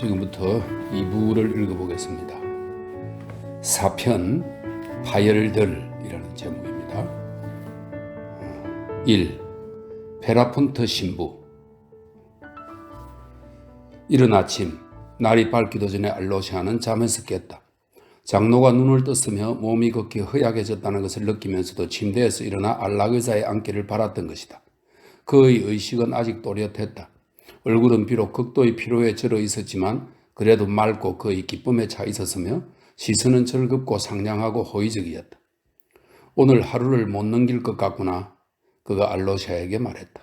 지금부터 2부를 읽어보겠습니다. 사편 파열들이라는 제목입니다. 1. 페라폰트 신부. 이른 아침 날이 밝기도 전에 알로시아는 잠에서 깼다. 장로가 눈을 떴으며 몸이 극히 허약해졌다는 것을 느끼면서도 침대에서 일어나 안락의자에 앉기를 바랐던 것이다. 그의 의식은 아직 또렷했다. 얼굴은 비록 극도의 피로에 절어 있었지만 그래도 맑고 그의 기쁨에 차 있었으며 시선은 즐겁고 상냥하고 호의적이었다. 오늘 하루를 못 넘길 것 같구나. 그가 알로시아에게 말했다.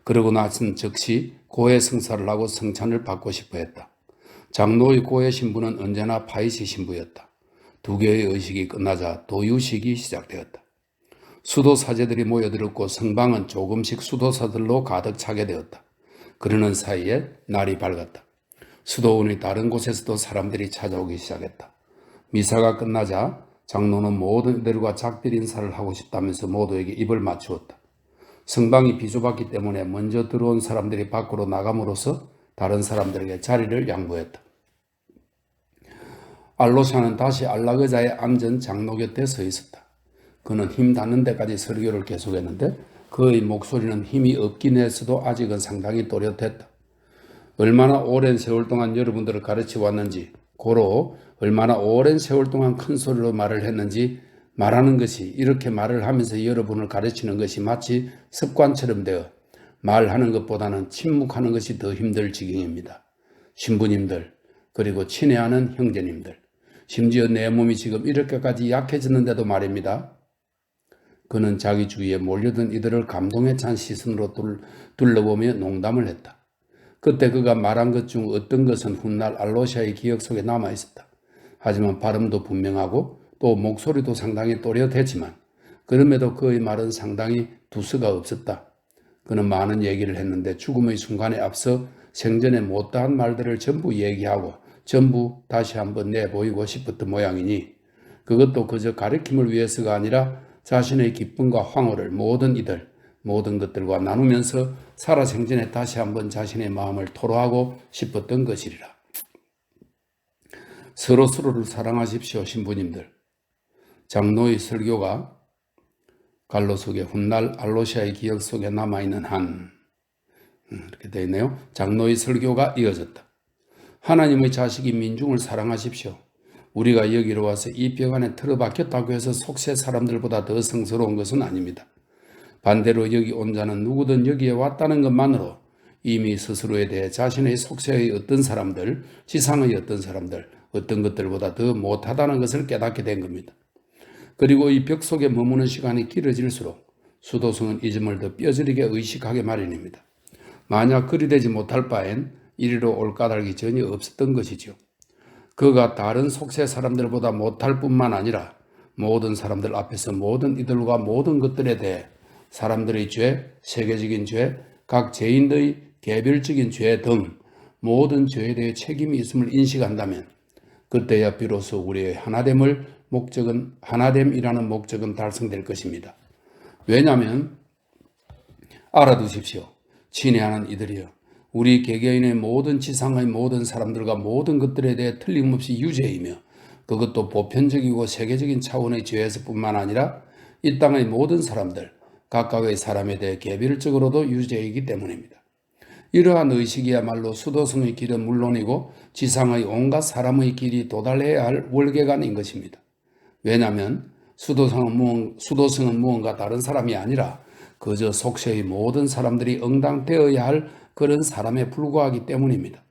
그러고 나선 즉시 고해 성사를 하고 성찬을 받고 싶어 했다. 장로의 고해 신부는 언제나 파이시 신부였다. 두 개의 의식이 끝나자 도유식이 시작되었다. 수도사제들이 모여들었고 성방은 조금씩 수도사들로 가득 차게 되었다. 그러는 사이에 날이 밝았다. 수도원의 다른 곳에서도 사람들이 찾아오기 시작했다. 미사가 끝나자 장로는 모든 이들과 작별 인사를 하고 싶다면서 모두에게 입을 맞추었다. 성방이 비좁았기 때문에 먼저 들어온 사람들이 밖으로 나감으로써 다른 사람들에게 자리를 양보했다. 알로샤는 다시 안락의자에 앉은 장로 곁에 서 있었다. 그는 힘 닿는 데까지 설교를 계속했는데 그의 목소리는 힘이 없긴 했어도 아직은 상당히 또렷했다. 얼마나 오랜 세월 동안 여러분들을 가르쳐 왔는지, 고로 얼마나 오랜 세월 동안 큰 소리로 말을 했는지 말하는 것이 이렇게 말을 하면서 여러분을 가르치는 것이 마치 습관처럼 되어 말하는 것보다는 침묵하는 것이 더 힘들 지경입니다. 신부님들, 그리고 친애하는 형제님들, 심지어 내 몸이 지금 이렇게까지 약해졌는데도 말입니다. 그는 자기 주위에 몰려든 이들을 감동에 찬 시선으로 둘러보며 농담을 했다. 그때 그가 말한 것 중 어떤 것은 훗날 알로시아의 기억 속에 남아있었다. 하지만 발음도 분명하고 또 목소리도 상당히 또렷했지만 그럼에도 그의 말은 상당히 두서가 없었다. 그는 많은 얘기를 했는데 죽음의 순간에 앞서 생전에 못다한 말들을 전부 얘기하고 전부 다시 한번 내보이고 싶었던 모양이니 그것도 그저 가르침을 위해서가 아니라 자신의 기쁨과 황홀을 모든 것들과 나누면서 살아생전에 다시 한번 자신의 마음을 토로하고 싶었던 것이리라. 서로서로를 사랑하십시오, 신부님들. 장로의 설교가 갈로 속에 훗날 알로시아의 기억 속에 남아있는 한 이렇게 되어 있네요. 장로의 설교가 이어졌다. 하나님의 자식인 민중을 사랑하십시오. 우리가 여기로 와서 이 벽 안에 틀어박혔다고 해서 속세 사람들보다 더 성스러운 것은 아닙니다. 반대로 여기 온 자는 누구든 여기에 왔다는 것만으로 이미 스스로에 대해 자신의 속세의 어떤 사람들, 지상의 어떤 사람들, 어떤 것들보다 더 못하다는 것을 깨닫게 된 겁니다. 그리고 이 벽 속에 머무는 시간이 길어질수록 수도승은 이 점을 더 뼈저리게 의식하게 마련입니다. 만약 그리 되지 못할 바엔 이리로 올 까닭이 전혀 없었던 것이죠. 그가 다른 속세 사람들보다 못할 뿐만 아니라 모든 사람들 앞에서 모든 이들과 모든 것들에 대해 사람들의 죄, 세계적인 죄, 각 죄인의 개별적인 죄 등 모든 죄에 대해 책임이 있음을 인식한다면 그때야 비로소 우리의 하나됨이라는 목적은 달성될 것입니다. 왜냐하면 알아두십시오. 친애하는 이들이여. 우리 개개인의 모든 지상의 모든 사람들과 모든 것들에 대해 틀림없이 유죄이며 그것도 보편적이고 세계적인 차원의 죄에서 뿐만 아니라 이 땅의 모든 사람들, 각각의 사람에 대해 개별적으로도 유죄이기 때문입니다. 이러한 의식이야말로 수도승의 길은 물론이고 지상의 온갖 사람의 길이 도달해야 할 월계관인 것입니다. 왜냐하면 수도승은 무언가 다른 사람이 아니라 그저 속세의 모든 사람들이 응당되어야 할 그런 사람에 불과하기 때문입니다.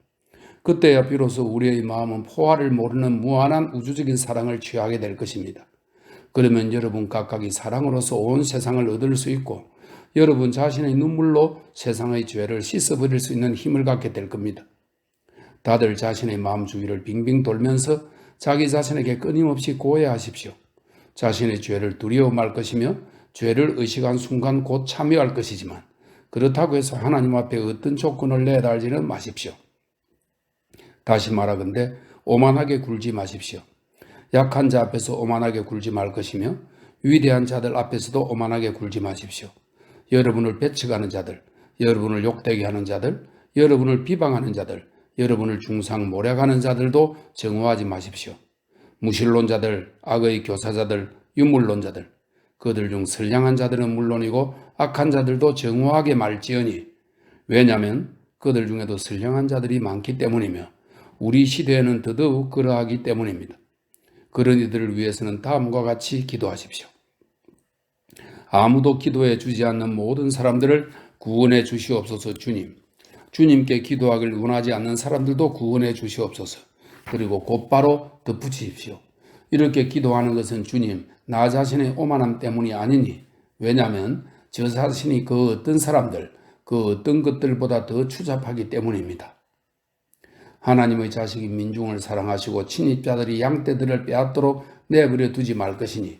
그때야 비로소 우리의 마음은 포화를 모르는 무한한 우주적인 사랑을 취하게 될 것입니다. 그러면 여러분 각각이 사랑으로서 온 세상을 얻을 수 있고 여러분 자신의 눈물로 세상의 죄를 씻어버릴 수 있는 힘을 갖게 될 겁니다. 다들 자신의 마음 주위를 빙빙 돌면서 자기 자신에게 끊임없이 고해하십시오. 자신의 죄를 두려워 말 것이며 죄를 의식한 순간 곧 참여할 것이지만 그렇다고 해서 하나님 앞에 어떤 조건을 내달지는 마십시오. 다시 말하건대 오만하게 굴지 마십시오. 약한 자 앞에서 오만하게 굴지 말 것이며 위대한 자들 앞에서도 오만하게 굴지 마십시오. 여러분을 배척하는 자들, 여러분을 욕되게 하는 자들, 여러분을 비방하는 자들, 여러분을 중상 모략하는 자들도 정오하지 마십시오. 무신론자들, 악의 교사자들, 유물론자들, 그들 중 선량한 자들은 물론이고 악한 자들도 정오하게 말지어니, 왜냐하면 그들 중에도 선량한 자들이 많기 때문이며 우리 시대에는 더더욱 그러하기 때문입니다. 그런 이들을 위해서는 다음과 같이 기도하십시오. 아무도 기도해 주지 않는 모든 사람들을 구원해 주시옵소서. 주님께 기도하길 원하지 않는 사람들도 구원해 주시옵소서. 그리고 곧바로 덧붙이십시오. 이렇게 기도하는 것은 주님, 나 자신의 오만함 때문이 아니니, 왜냐하면 저 자신이 그 어떤 사람들, 그 어떤 것들보다 더 추잡하기 때문입니다. 하나님의 자식인 민중을 사랑하시고 친입자들이 양떼들을 빼앗도록 내버려 두지 말 것이니,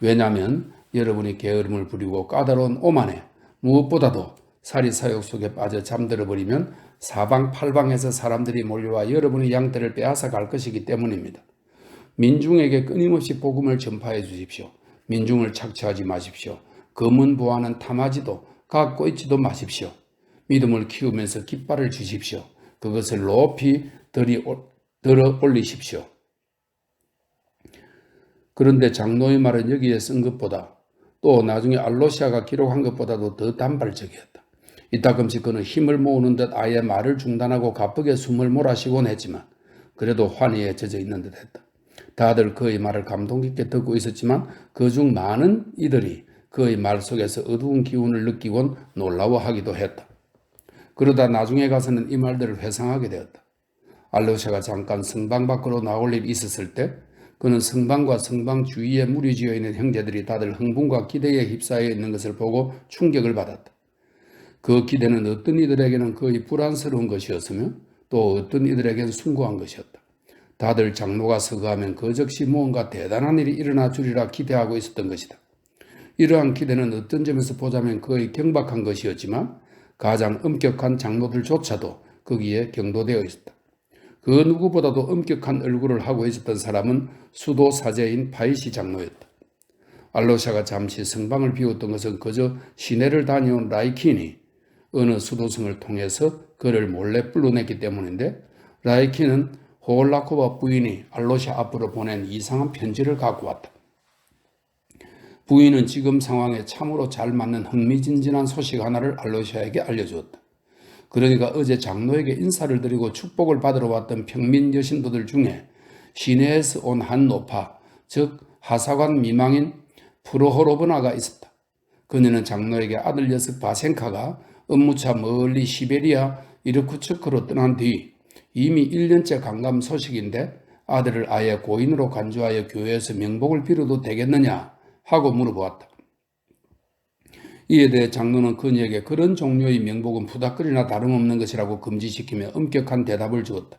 왜냐하면 여러분이 게으름을 부리고 까다로운 오만에 무엇보다도 사리사욕 속에 빠져 잠들어 버리면 사방팔방에서 사람들이 몰려와 여러분의 양떼를 빼앗아 갈 것이기 때문입니다. 민중에게 끊임없이 복음을 전파해 주십시오. 민중을 착취하지 마십시오. 검은 보화는 탐하지도 갖고 있지도 마십시오. 믿음을 키우면서 깃발을 주십시오. 그것을 높이 들어 올리십시오. 그런데 장로의 말은 여기에 쓴 것보다 또 나중에 알로시아가 기록한 것보다도 더 단발적이었다. 이따금씩 그는 힘을 모으는 듯 아예 말을 중단하고 가쁘게 숨을 몰아쉬곤 했지만 그래도 환희에 젖어 있는 듯 했다. 다들 그의 말을 감동 깊게 듣고 있었지만 그중 많은 이들이 그의 말 속에서 어두운 기운을 느끼곤 놀라워하기도 했다. 그러다 나중에 가서는 이 말들을 회상하게 되었다. 알로시아가 잠깐 성방 밖으로 나올 일이 있었을 때 그는 성방과 성방 주위에 무리지어 있는 형제들이 다들 흥분과 기대에 휩싸여 있는 것을 보고 충격을 받았다. 그 기대는 어떤 이들에게는 거의 불안스러운 것이었으며 또 어떤 이들에게는 숭고한 것이었다. 다들 장로가 서거하면 그 즉시 무언가 대단한 일이 일어나 주리라 기대하고 있었던 것이다. 이러한 기대는 어떤 점에서 보자면 거의 경박한 것이었지만 가장 엄격한 장로들조차도 거기에 경도되어 있었다. 그 누구보다도 엄격한 얼굴을 하고 있었던 사람은 수도 사제인 바이시 장로였다. 알로시아가 잠시 성방을 비웠던 것은 그저 시내를 다녀온 라이킨이 어느 수도승을 통해서 그를 몰래 불러냈기 때문인데, 라이킨은 호올라코바 부인이 알로시아 앞으로 보낸 이상한 편지를 갖고 왔다. 부인은 지금 상황에 참으로 잘 맞는 흥미진진한 소식 하나를 알로시아에게 알려주었다. 그러니까 어제 장로에게 인사를 드리고 축복을 받으러 왔던 평민 여신도들 중에 시내에서 온 한 노파, 즉 하사관 미망인 프로호로브나가 있었다. 그녀는 장로에게 아들 녀석 바센카가 업무차 멀리 시베리아 이르쿠츠크로 떠난 뒤 이미 1년째 간감 소식인데 아들을 아예 고인으로 간주하여 교회에서 명복을 빌어도 되겠느냐 하고 물어보았다. 이에 대해 장로는 그녀에게 그런 종류의 명복은 푸닥거리나 다름없는 것이라고 금지시키며 엄격한 대답을 주었다.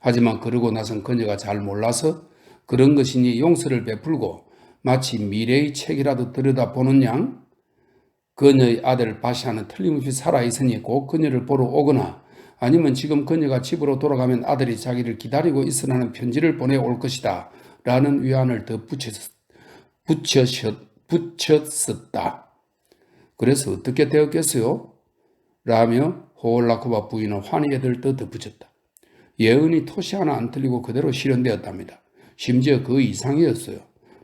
하지만 그러고 나선 그녀가 잘 몰라서 그런 것이니 용서를 베풀고 마치 미래의 책이라도 들여다보는 양 그녀의 아들 바시아는 틀림없이 살아있으니 꼭 그녀를 보러 오거나 아니면 지금 그녀가 집으로 돌아가면 아들이 자기를 기다리고 있으라는 편지를 보내올 것이다 라는 위안을 더 붙였었다. 그래서 어떻게 되었겠어요? 라며 호올라코바 부인은 환희에 들떠 덧붙였다. 예언이 토시 하나 안 틀리고 그대로 실현되었답니다. 심지어 그 이상이었어요.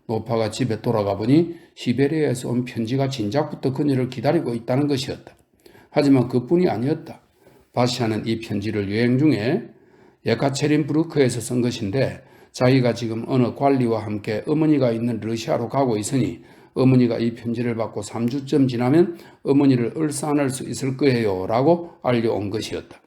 노파가 집에 돌아가 보니 시베리아에서 온 편지가 진작부터 그녀를 기다리고 있다는 것이었다. 하지만 그뿐이 아니었다. 바시아는 이 편지를 여행 중에 예카체린부르크에서 쓴 것인데 자기가 지금 어느 관리와 함께 어머니가 있는 러시아로 가고 있으니 어머니가 이 편지를 받고 3주쯤 지나면 어머니를 얼싸안을 수 있을 거예요 라고 알려온 것이었다.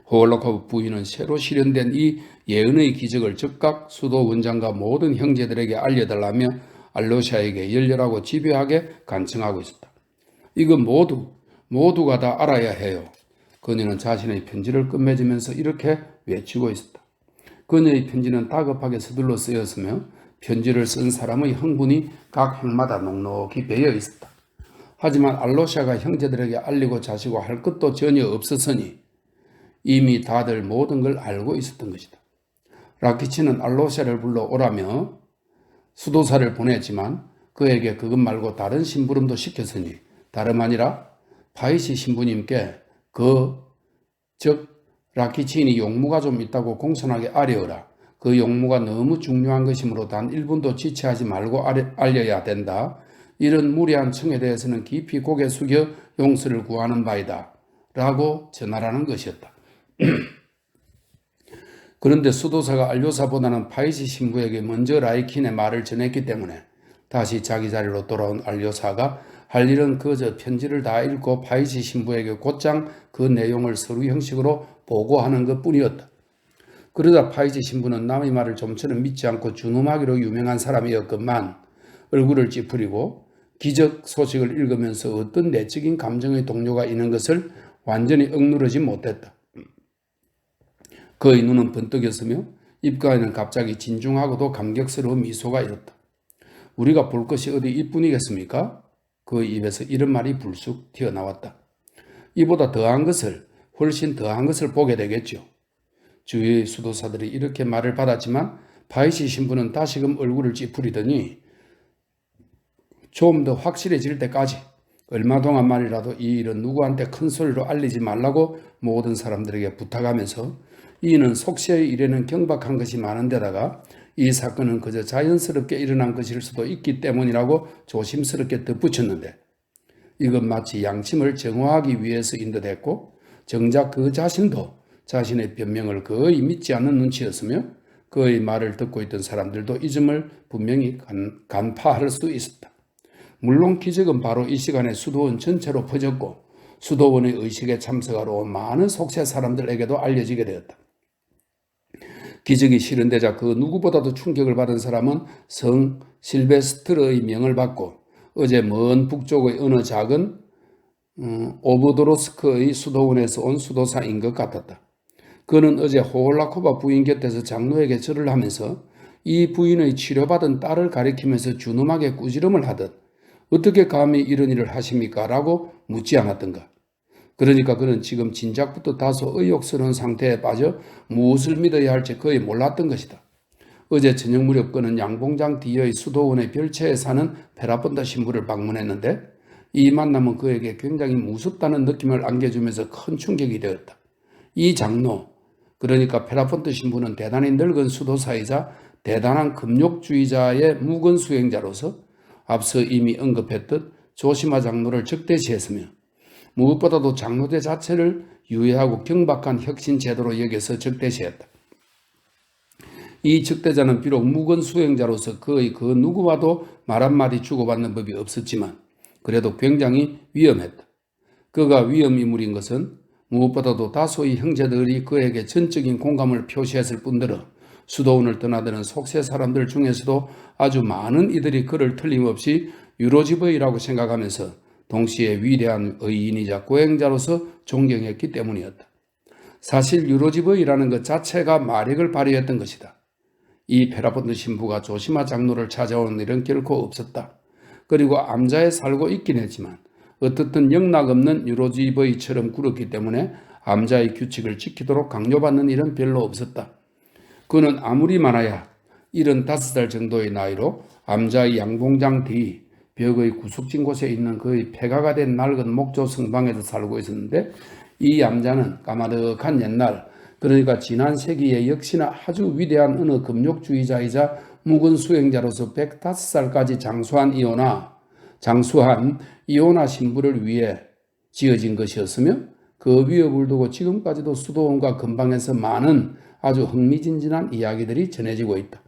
호올라코브 부인은 새로 실현된 이 예언의 기적을 즉각 수도 원장과 모든 형제들에게 알려달라며 알로시아에게 열렬하고 집요하게 간청하고 있었다. 이건 모두가 다 알아야 해요. 그녀는 자신의 편지를 끝맺으면서 이렇게 외치고 있었다. 그녀의 편지는 다급하게 서둘러 쓰였으며 편지를 쓴 사람의 흥분이 각 행마다 넉넉히 배어 있었다. 하지만 알로시아가 형제들에게 알리고 자시고 할 것도 전혀 없었으니 이미 다들 모든 걸 알고 있었던 것이다. 라키치는 알로시아를 불러오라며 수도사를 보냈지만 그에게 그것 말고 다른 심부름도 시켰으니 다름 아니라 바이시 신부님께 즉 라키친이 용무가 좀 있다고 공손하게 아뢰어라. 그 용무가 너무 중요한 것이므로 단 1분도 지체하지 말고 알려야 된다. 이런 무례한 청에 대해서는 깊이 고개 숙여 용서를 구하는 바이다. 라고 전하라는 것이었다. 그런데 수도사가 알료사보다는 파이시 신부에게 먼저 라이킨의 말을 전했기 때문에 다시 자기 자리로 돌아온 알료사가 할 일은 그저 편지를 다 읽고 파이시 신부에게 곧장 그 내용을 서류 형식으로 보고하는 것뿐이었다. 그러자 파이시 신부는 남의 말을 좀처럼 믿지 않고 준엄하기로 유명한 사람이었건만 얼굴을 찌푸리고 기적 소식을 읽으면서 어떤 내적인 감정의 동요가 있는 것을 완전히 억누르지 못했다. 그의 눈은 번뜩였으며 입가에는 갑자기 진중하고도 감격스러운 미소가 일었다. 우리가 볼 것이 어디 이뿐이겠습니까? 그의 입에서 이런 말이 불쑥 튀어나왔다. 이보다 더한 것을, 훨씬 더한 것을 보게 되겠죠. 주위의 수도사들이 이렇게 말을 받았지만 바이시 신부는 다시금 얼굴을 찌푸리더니 좀 더 확실해질 때까지 얼마 동안 말이라도 이 일은 누구한테 큰 소리로 알리지 말라고 모든 사람들에게 부탁하면서 이는 속시의 일에는 경박한 것이 많은 데다가 이 사건은 그저 자연스럽게 일어난 것일 수도 있기 때문이라고 조심스럽게 덧붙였는데 이건 마치 양심을 정화하기 위해서인 듯 했고 정작 그 자신도 자신의 변명을 거의 믿지 않는 눈치였으며 그의 말을 듣고 있던 사람들도 이 점을 분명히 간파할 수 있었다. 물론 기적은 바로 이 시간에 수도원 전체로 퍼졌고 수도원의 의식에 참석하러 온 많은 속세 사람들에게도 알려지게 되었다. 기적이 실현되자 그 누구보다도 충격을 받은 사람은 성 실베스트르의 명을 받고 어제 먼 북쪽의 어느 작은 오브도로스크의 수도원에서 온 수도사인 것 같았다. 그는 어제 호홀라코바 부인 곁에서 장로에게 절을 하면서 이 부인의 치료받은 딸을 가리키면서 준엄하게 꾸지람을 하듯 어떻게 감히 이런 일을 하십니까? 라고 묻지 않았던가. 그러니까 그는 지금 진작부터 다소 의욕스러운 상태에 빠져 무엇을 믿어야 할지 거의 몰랐던 것이다. 어제 저녁 무렵 그는 양봉장 뒤의 수도원의 별채에 사는 페라폰다 신부를 방문했는데 이 만남은 그에게 굉장히 무섭다는 느낌을 안겨주면서 큰 충격이 되었다. 이 장로, 그러니까 페라폰트 신부는 대단히 늙은 수도사이자 대단한 금욕주의자의 묵은 수행자로서 앞서 이미 언급했듯 조시마 장로를 적대시했으며 무엇보다도 장로대 자체를 유해하고 경박한 혁신 제도로 여겨서 적대시했다. 이 적대자는 비록 묵은 수행자로서 그의 그 누구와도 말 한마디 주고받는 법이 없었지만 그래도 굉장히 위험했다. 그가 위험인물인 것은 무엇보다도 다수의 형제들이 그에게 전적인 공감을 표시했을 뿐더러 수도원을 떠나드는 속세 사람들 중에서도 아주 많은 이들이 그를 틀림없이 유로지버이라고 생각하면서 동시에 위대한 의인이자 고행자로서 존경했기 때문이었다. 사실 유로지버이라는 것 자체가 마력을 발휘했던 것이다. 이 페라폰트 신부가 조시마 장로를 찾아오는 일은 결코 없었다. 그리고 암자에 살고 있긴 했지만 어떻든 영락없는 유로지버이처럼 굴었기 때문에 암자의 규칙을 지키도록 강요받는 일은 별로 없었다. 그는 아무리 많아야 75살 정도의 나이로 암자의 양봉장 뒤 벽의 구석진 곳에 있는 그의 폐가가 된 낡은 목조 성방에서 살고 있었는데 이 암자는 까마득한 옛날, 그러니까 지난 세기에 역시나 아주 위대한 어느 금욕주의자이자 묵은 수행자로서 105살까지 장수한 이오나 신부를 위해 지어진 것이었으며 그 위협을 두고 지금까지도 수도원과 근방에서 많은 아주 흥미진진한 이야기들이 전해지고 있다.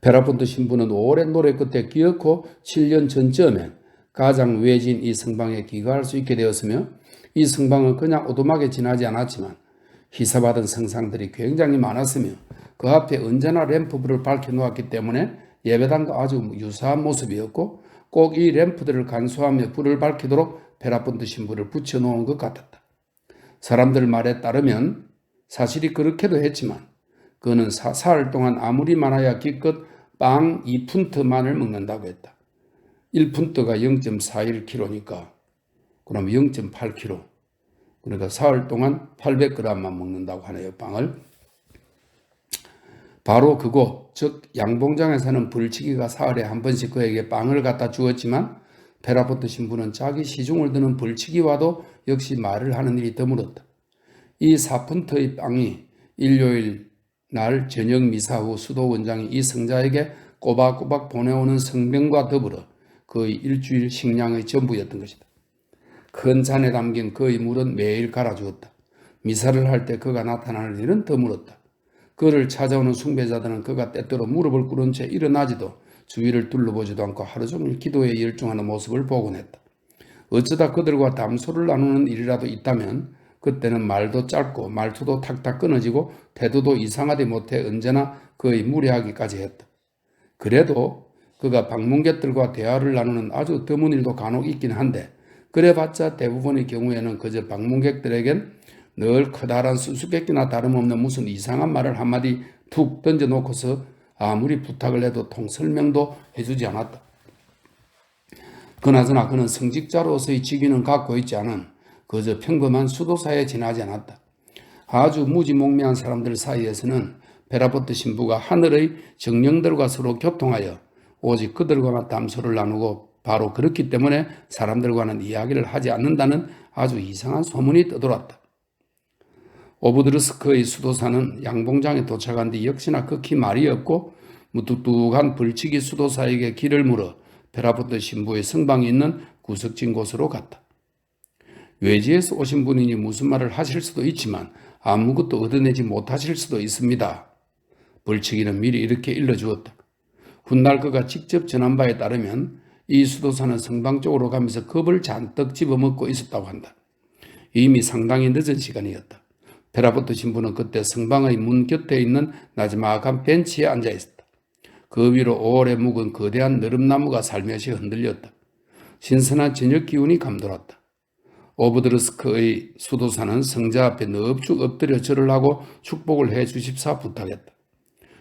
페라폰트 신부는 오랜 노래 끝에 기어코 7년 전쯤에 가장 외진 이 성방에 귀가할 수 있게 되었으며 이 성방은 그냥 오두막에 지나지 않았지만 희사받은 성상들이 굉장히 많았으며 그 앞에 언제나 램프불을 밝혀놓았기 때문에 예배당과 아주 유사한 모습이었고 꼭 이 램프들을 간수하며 불을 밝히도록 페라폰트 신부를 붙여놓은 것 같았다. 사람들 말에 따르면 사실이 그렇게도 했지만 그는 사흘 동안 아무리 많아야 기껏 빵 2푼트만을 먹는다고 했다. 1푼트가 0.41kg니까 그럼 0.8kg. 그러니까 사흘 동안 800g만 먹는다고 하네요. 빵을. 바로 그곳, 즉 양봉장에 사는 불치기가 사흘에 한 번씩 그에게 빵을 갖다 주었지만 페라폰트 신부는 자기 시중을 드는 불치기와도 역시 말을 하는 일이 드물었다. 이 4푼트의 빵이 일요일 날 저녁 미사 후 수도 원장이 이 성자에게 꼬박꼬박 보내오는 성병과 더불어 거의 일주일 식량의 전부였던 것이다. 큰 잔에 담긴 그의 물은 매일 갈아주었다. 미사를 할 때 그가 나타날 일은 드물었다. 그를 찾아오는 숭배자들은 그가 때때로 무릎을 꿇은 채 일어나지도 주위를 둘러보지도 않고 하루 종일 기도에 열중하는 모습을 보곤 했다. 어쩌다 그들과 담소를 나누는 일이라도 있다면 그때는 말도 짧고 말투도 탁탁 끊어지고 태도도 이상하지 못해 언제나 그의 무례하기까지 했다. 그래도 그가 방문객들과 대화를 나누는 아주 드문 일도 간혹 있긴 한데 그래봤자 대부분의 경우에는 그저 방문객들에겐 늘 커다란 수수께끼나 다름없는 무슨 이상한 말을 한마디 툭 던져놓고서 아무리 부탁을 해도 통 설명도 해주지 않았다. 그나저나 그는 성직자로서의 직위는 갖고 있지 않은 그저 평범한 수도사에 지나지 않았다. 아주 무지몽매한 사람들 사이에서는 베라포트 신부가 하늘의 정령들과 서로 교통하여 오직 그들과만 담소를 나누고 바로 그렇기 때문에 사람들과는 이야기를 하지 않는다는 아주 이상한 소문이 떠돌았다. 오브드르스크의 수도사는 양봉장에 도착한 뒤 역시나 극히 말이 없고 무뚝뚝한 벌치기 수도사에게 길을 물어 베라포트 신부의 성방이 있는 구석진 곳으로 갔다. 외지에서 오신 분이니 무슨 말을 하실 수도 있지만 아무것도 얻어내지 못하실 수도 있습니다. 벌치기는 미리 이렇게 일러주었다. 훗날 그가 직접 전한 바에 따르면 이 수도사는 성방 쪽으로 가면서 겁을 잔뜩 집어먹고 있었다고 한다. 이미 상당히 늦은 시간이었다. 베라포트 신부는 그때 성방의 문 곁에 있는 나지막한 벤치에 앉아 있었다. 그 위로 오래 묵은 거대한 느릅나무가 살며시 흔들렸다. 신선한 저녁 기운이 감돌았다. 오브드르스크의 수도사는 성자 앞에 넙죽 엎드려 절을 하고 축복을 해 주십사 부탁했다.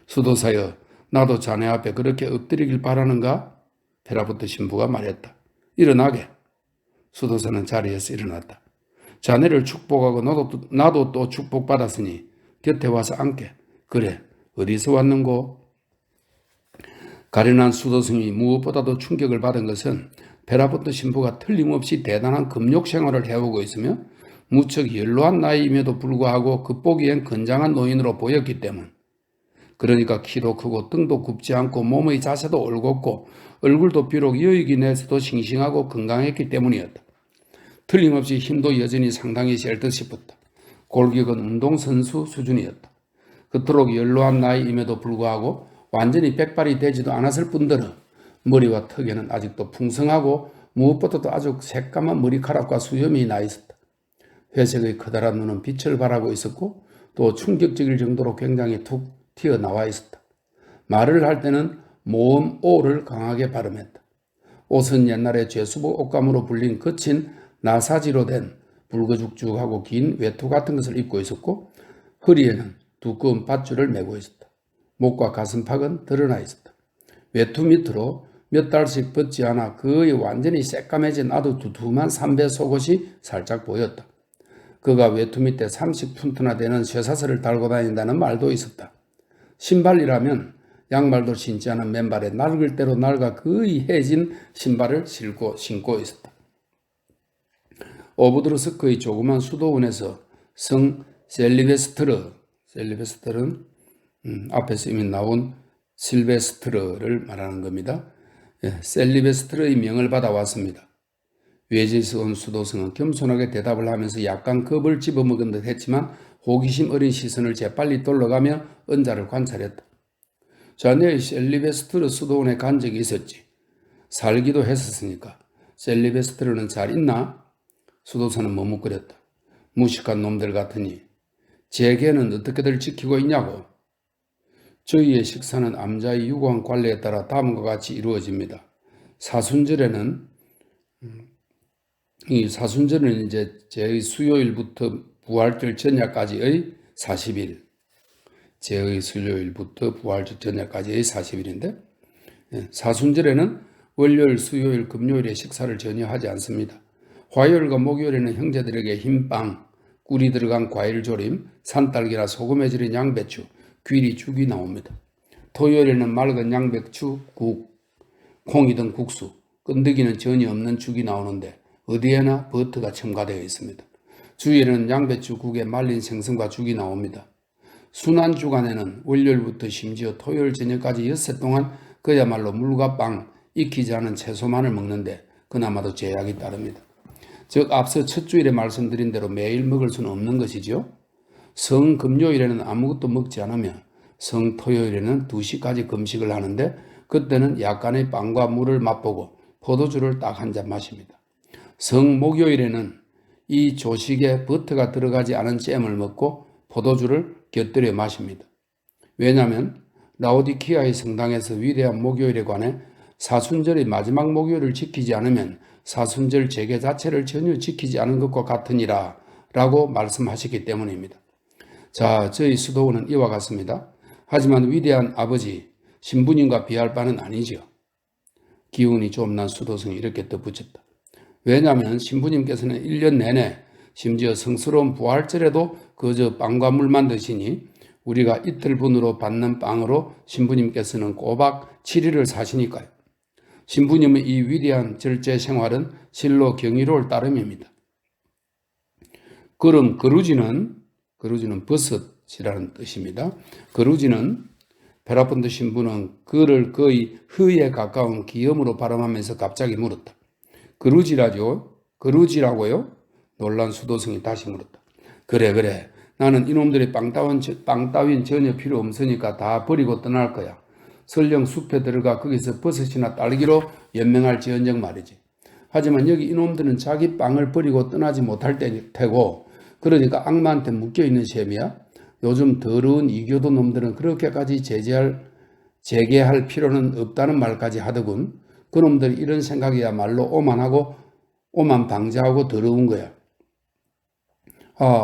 수도사여, 나도 자네 앞에 그렇게 엎드리길 바라는가? 베라포트 신부가 말했다. 일어나게. 수도사는 자리에서 일어났다. 자네를 축복하고 나도 또 축복받았으니 곁에 와서 앉게. 그래, 어디서 왔는고? 가련한 수도승이 무엇보다도 충격을 받은 것은 베라포트 신부가 틀림없이 대단한 금욕 생활을 해오고 있으며 무척 연로한 나이임에도 불구하고 겉보기엔 건장한 노인으로 보였기 때문. 그러니까 키도 크고 등도 굽지 않고 몸의 자세도 올곧고 얼굴도 비록 여익이 내서도 싱싱하고 건강했기 때문이었다. 틀림없이 힘도 여전히 상당히 셀 듯 싶었다. 골격은 운동선수 수준이었다. 그토록 연로한 나이임에도 불구하고 완전히 백발이 되지도 않았을 뿐더러 머리와 턱에는 아직도 풍성하고 무엇보다도 아주 새까만 머리카락과 수염이 나 있었다. 회색의 커다란 눈은 빛을 발하고 있었고 또 충격적일 정도로 굉장히 툭 튀어나와 있었다. 말을 할 때는 모음 오를 강하게 발음했다. 옷은 옛날에 죄수복 옷감으로 불린 거친 나사지로 된 붉어죽죽하고 긴 외투 같은 것을 입고 있었고 허리에는 두꺼운 밧줄을 메고 있었다. 목과 가슴팍은 드러나 있었다. 외투 밑으로 몇 달씩 벗지 않아 거의 완전히 새까매진 아주 두툼한 삼배 속옷이 살짝 보였다. 그가 외투 밑에 30푼트나 되는 쇠사슬을 달고 다닌다는 말도 있었다. 신발이라면 양말도 신지 않은 맨발에 낡을 대로 낡아 거의 해진 신발을 신고 있었다. 오브드르스크의 조그만 수도원에서 성 셀리베스트르는 앞에서 이미 나온 실베스트르를 말하는 겁니다. 셀리베스트르의 명을 받아왔습니다. 외지에서 온 수도승은 겸손하게 대답을 하면서 약간 겁을 집어먹은 듯 했지만 호기심 어린 시선을 재빨리 돌려가며 은자를 관찰했다. 자네 셀리베스트르 수도원에 간 적이 있었지. 살기도 했었으니까. 셀리베스트르는 잘 있나? 수도사는 머뭇거렸다. 무식한 놈들 같으니. 제게는 어떻게들 지키고 있냐고. 저희의 식사는 암자의 유고한 관례에 따라 다음과 같이 이루어집니다. 사순절은 이제 제의 수요일부터 부활절 전야까지의 40일. 제의 수요일부터 부활절 전야까지의 40일인데 사순절에는 월요일, 수요일, 금요일에 식사를 전혀 하지 않습니다. 화요일과 목요일에는 형제들에게 흰빵, 꿀이 들어간 과일조림, 산딸기나 소금에 절인 양배추, 귀리 죽이 나옵니다. 토요일에는 맑은 양배추, 국, 콩이든 국수, 끈덕이는 전혀 없는 죽이 나오는데 어디에나 버터가 첨가되어 있습니다. 주일에는 양배추 국에 말린 생선과 죽이 나옵니다. 순환 주간에는 월요일부터 심지어 토요일 저녁까지 엿새 동안 그야말로 물과 빵, 익히지 않은 채소만을 먹는데 그나마도 제약이 따릅니다. 즉 앞서 첫 주일에 말씀드린 대로 매일 먹을 수는 없는 것이죠. 성금요일에는 아무것도 먹지 않으며 성토요일에는 2시까지 금식을 하는데 그때는 약간의 빵과 물을 맛보고 포도주를 딱 한 잔 마십니다. 성목요일에는 이 조식에 버터가 들어가지 않은 잼을 먹고 포도주를 곁들여 마십니다. 왜냐하면 라오디키아의 성당에서 위대한 목요일에 관해 사순절의 마지막 목요일을 지키지 않으면 사순절 제계 자체를 전혀 지키지 않은 것과 같으니라 라고 말씀하셨기 때문입니다. 자, 저희 수도원은 이와 같습니다. 하지만 위대한 아버지 신부님과 비할 바는 아니지요. 기운이 좀 난 수도승이 이렇게 덧붙였다. 왜냐하면 신부님께서는 1년 내내 심지어 성스러운 부활절에도 그저 빵과 물만 드시니 우리가 이틀분으로 받는 빵으로 신부님께서는 꼬박 7일을 사시니까요. 신부님의 이 위대한 절제 생활은 실로 경이로울 따름입니다. 그럼 거루지는 버섯이라는 뜻입니다. 거루지는 베라폰드 신부는 그를 거의 흐에 가까운 기염으로 발음하면서 갑자기 물었다. 거루지라고요? 놀란 수도승이 다시 물었다. 그래. 나는 이놈들의 빵 따윈 전혀 필요 없으니까 다 버리고 떠날 거야. 설령 숲에 들어가 거기서 버섯이나 딸기로 연명할지언정 말이지. 하지만 여기 이놈들은 자기 빵을 버리고 떠나지 못할 테고 그러니까 악마한테 묶여있는 셈이야. 요즘 더러운 이교도 놈들은 그렇게까지 재개할 필요는 없다는 말까지 하더군. 그놈들이 이런 생각이야말로 오만방자하고 더러운 거야.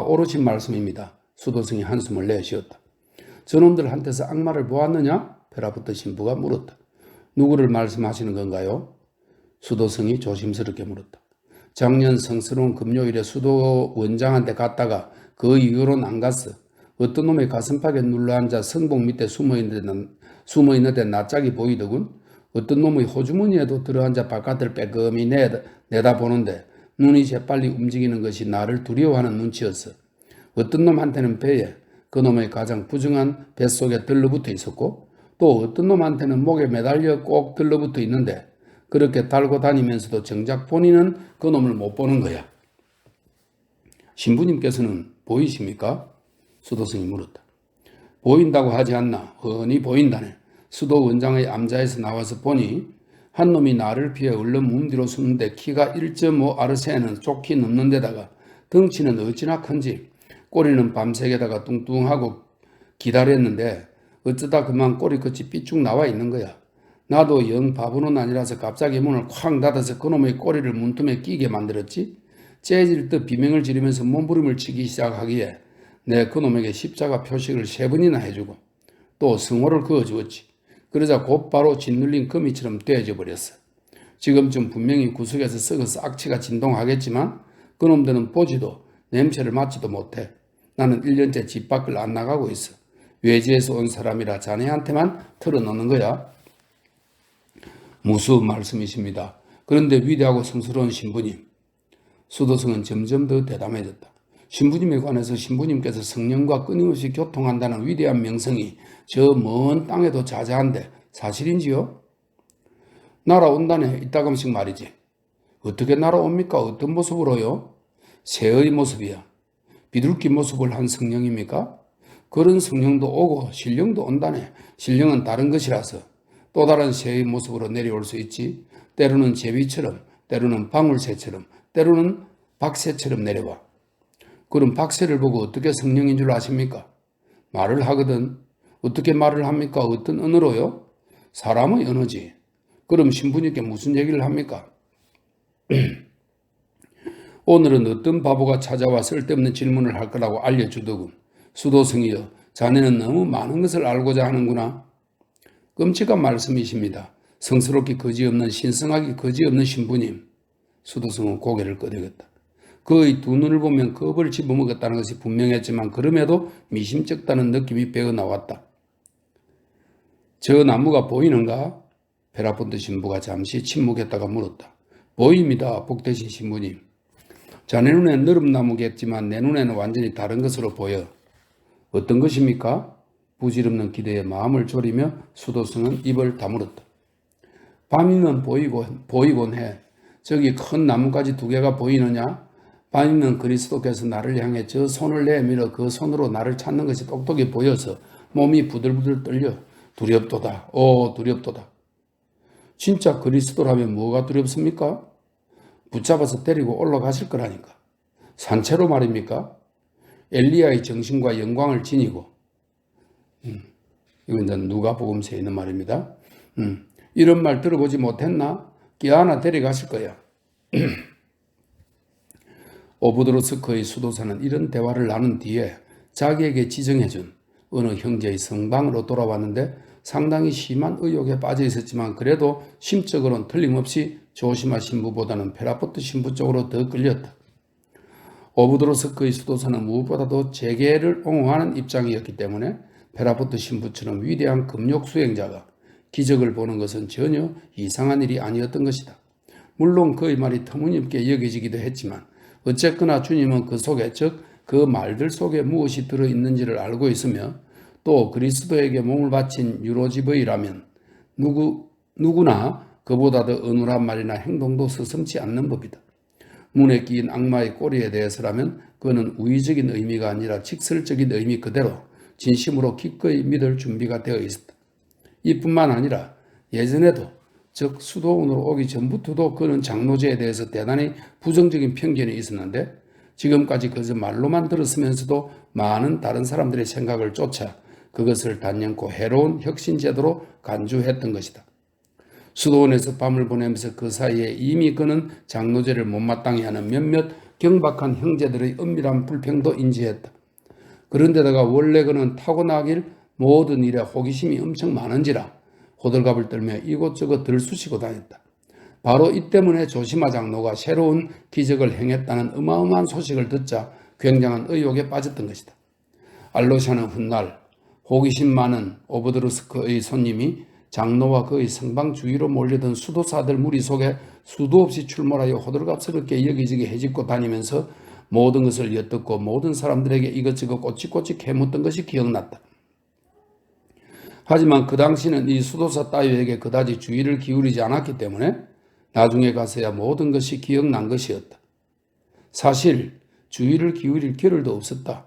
옳으신 말씀입니다. 수도승이 한숨을 내쉬었다. 저놈들한테서 악마를 보았느냐? 페라부터 신부가 물었다. 누구를 말씀하시는 건가요? 수도승이 조심스럽게 물었다. 작년 성스러운 금요일에 수도 원장한테 갔다가 그 이후로는 안 갔어. 어떤 놈의 가슴팍에 눌러앉아 성봉 밑에 숨어있는데 낯짝이 보이더군. 어떤 놈의 호주머니에도 들어앉아 바깥을 빼끔히 내다보는데 눈이 재빨리 움직이는 것이 나를 두려워하는 눈치였어. 어떤 놈한테는 배에 그 놈의 가장 부정한 뱃속에 들러붙어 있었고 또 어떤 놈한테는 목에 매달려 꼭 들러붙어 있는데 그렇게 달고 다니면서도 정작 본인은 그 놈을 못 보는 거야. 신부님께서는 보이십니까? 수도승이 물었다. 보인다고 하지 않나? 훤히 보인다네. 수도 원장의 암자에서 나와서 보니 한 놈이 나를 피해 얼른 몸 뒤로 숨는데 키가 1.5 아르세는 좋게 넘는 데다가 덩치는 어찌나 큰지 꼬리는 밤새게다가 뚱뚱하고 기다렸는데 어쩌다 그만 꼬리 끝이 삐쭉 나와 있는 거야. 나도 영 바보는 아니라서 갑자기 문을 쾅 닫아서 그놈의 꼬리를 문틈에 끼게 만들었지. 째질 듯 비명을 지르면서 몸부림을 치기 시작하기에 내 그놈에게 십자가 표식을 3번이나 해주고 또 성호를 그어주었지. 그러자 곧바로 짓눌린 거미처럼 떼어져 버렸어. 지금쯤 분명히 구석에서 썩어서 악취가 진동하겠지만 그놈들은 보지도 냄새를 맡지도 못해. 나는 1년째 집 밖을 안 나가고 있어. 외지에서 온 사람이라 자네한테만 털어놓는 거야. 무슨 말씀이십니다. 그런데 위대하고 성스러운 신부님. 수도승은 점점 더 대담해졌다. 신부님에 관해서 신부님께서 성령과 끊임없이 교통한다는 위대한 명성이 저 먼 땅에도 자자한데 사실인지요? 날아온다네. 이따금씩 말이지. 어떻게 날아옵니까? 어떤 모습으로요? 새의 모습이야. 비둘기 모습을 한 성령입니까? 그런 성령도 오고 신령도 온다네. 신령은 다른 것이라서 또 다른 새의 모습으로 내려올 수 있지. 때로는 제비처럼, 때로는 방울새처럼, 때로는 박새처럼 내려와. 그럼 박새를 보고 어떻게 성령인 줄 아십니까? 말을 하거든. 어떻게 말을 합니까? 어떤 언어로요? 사람의 언어지. 그럼 신부님께 무슨 얘기를 합니까? 오늘은 어떤 바보가 찾아와 쓸데없는 질문을 할 거라고 알려주더군. 수도승이여, 자네는 너무 많은 것을 알고자 하는구나. 끔찍한 말씀이십니다. 성스럽기 거지없는 신성하기 거지없는 신부님. 수도승은 고개를 끄덕였다. 그의 두 눈을 보면 겁을 집어먹었다는 것이 분명했지만 그럼에도 미심쩍다는 느낌이 배어나왔다. 저 나무가 보이는가? 베라폰드 신부가 잠시 침묵했다가 물었다. 보입니다. 복되신 신부님. 자네 눈엔 느릅나무겠지만 내 눈에는 완전히 다른 것으로 보여. 어떤 것입니까? 부질없는 기대에 마음을 졸이며 수도승은 입을 다물었다. 밤이면 보이곤 해. 저기 큰 나뭇가지 2개가 보이느냐? 밤이면 그리스도께서 나를 향해 저 손을 내밀어 그 손으로 나를 찾는 것이 똑똑히 보여서 몸이 부들부들 떨려. 두렵도다. 오, 두렵도다. 진짜 그리스도라면 뭐가 두렵습니까? 붙잡아서 데리고 올라가실 거라니까. 산채로 말입니까? 엘리야의 정신과 영광을 지니고. 이건 이제 누가복음서에 있는 말입니다. 이런 말 들어보지 못했나? 끼어안아 데려가실 거야. 오브드로스크의 수도사는 이런 대화를 나눈 뒤에 자기에게 지정해준 어느 형제의 성방으로 돌아왔는데 상당히 심한 의욕에 빠져 있었지만 그래도 심적으로는 틀림없이 조시마 신부보다는 페라포트 신부 쪽으로 더 끌렸다. 오브드로스크의 수도사는 무엇보다도 재계를 옹호하는 입장이었기 때문에 페라포트 신부처럼 위대한 금욕 수행자가 기적을 보는 것은 전혀 이상한 일이 아니었던 것이다. 물론 그의 말이 터무니없게 여겨지기도 했지만 어쨌거나 주님은 그 속에, 즉 그 말들 속에 무엇이 들어있는지를 알고 있으며 또 그리스도에게 몸을 바친 유로지브이라면 누구나 그보다 더 어눌한 말이나 행동도 서슴지 않는 법이다. 문에 끼인 악마의 꼬리에 대해서라면 그는 우의적인 의미가 아니라 직설적인 의미 그대로 진심으로 기꺼이 믿을 준비가 되어 있었다. 이뿐만 아니라 예전에도 즉 수도원으로 오기 전부터도 그는 장로제에 대해서 대단히 부정적인 편견이 있었는데 지금까지 그저 말로만 들었으면서도 많은 다른 사람들의 생각을 쫓아 그것을 단연코 해로운 혁신제도로 간주했던 것이다. 수도원에서 밤을 보내면서 그 사이에 이미 그는 장로제를 못마땅히 하는 몇몇 경박한 형제들의 은밀한 불평도 인지했다. 그런데다가 원래 그는 타고나길 모든 일에 호기심이 엄청 많은지라 호들갑을 떨며 이곳저곳 들쑤시고 다녔다. 바로 이 때문에 조시마 장로가 새로운 기적을 행했다는 어마어마한 소식을 듣자 굉장한 의욕에 빠졌던 것이다. 알로샤는 훗날 호기심 많은 오브드루스크의 손님이 장로와 그의 성방 주위로 몰려든 수도사들 무리 속에 수도 없이 출몰하여 호들갑스럽게 여기저기 헤집고 다니면서 모든 것을 엿듣고 모든 사람들에게 이것저것 꼬치꼬치 캐묻던 것이 기억났다. 하지만 그 당시는 이 수도사 따위에게 그다지 주의를 기울이지 않았기 때문에 나중에 가서야 모든 것이 기억난 것이었다. 사실 주의를 기울일 겨를도 없었다.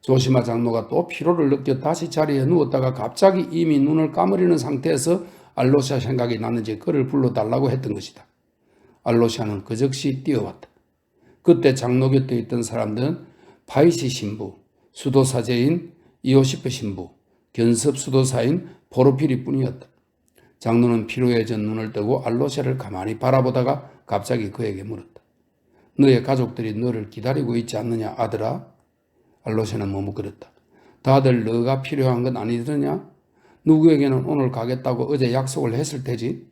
조시마 장로가 또 피로를 느껴 다시 자리에 누웠다가 갑자기 이미 눈을 감으려는 상태에서 알로샤 생각이 났는지 그를 불러달라고 했던 것이다. 알로샤는 그 즉시 뛰어왔다. 그때 장로 곁에 있던 사람들은 파이시 신부, 수도사제인 이오시페 신부, 견습 수도사인 포르피리 뿐이었다. 장로는 피로해진 눈을 뜨고 알로샤를 가만히 바라보다가 갑자기 그에게 물었다. 너의 가족들이 너를 기다리고 있지 않느냐 아들아? 알로샤는 머뭇거렸다. 다들 너가 필요한 건 아니더냐? 누구에게는 오늘 가겠다고 어제 약속을 했을 테지?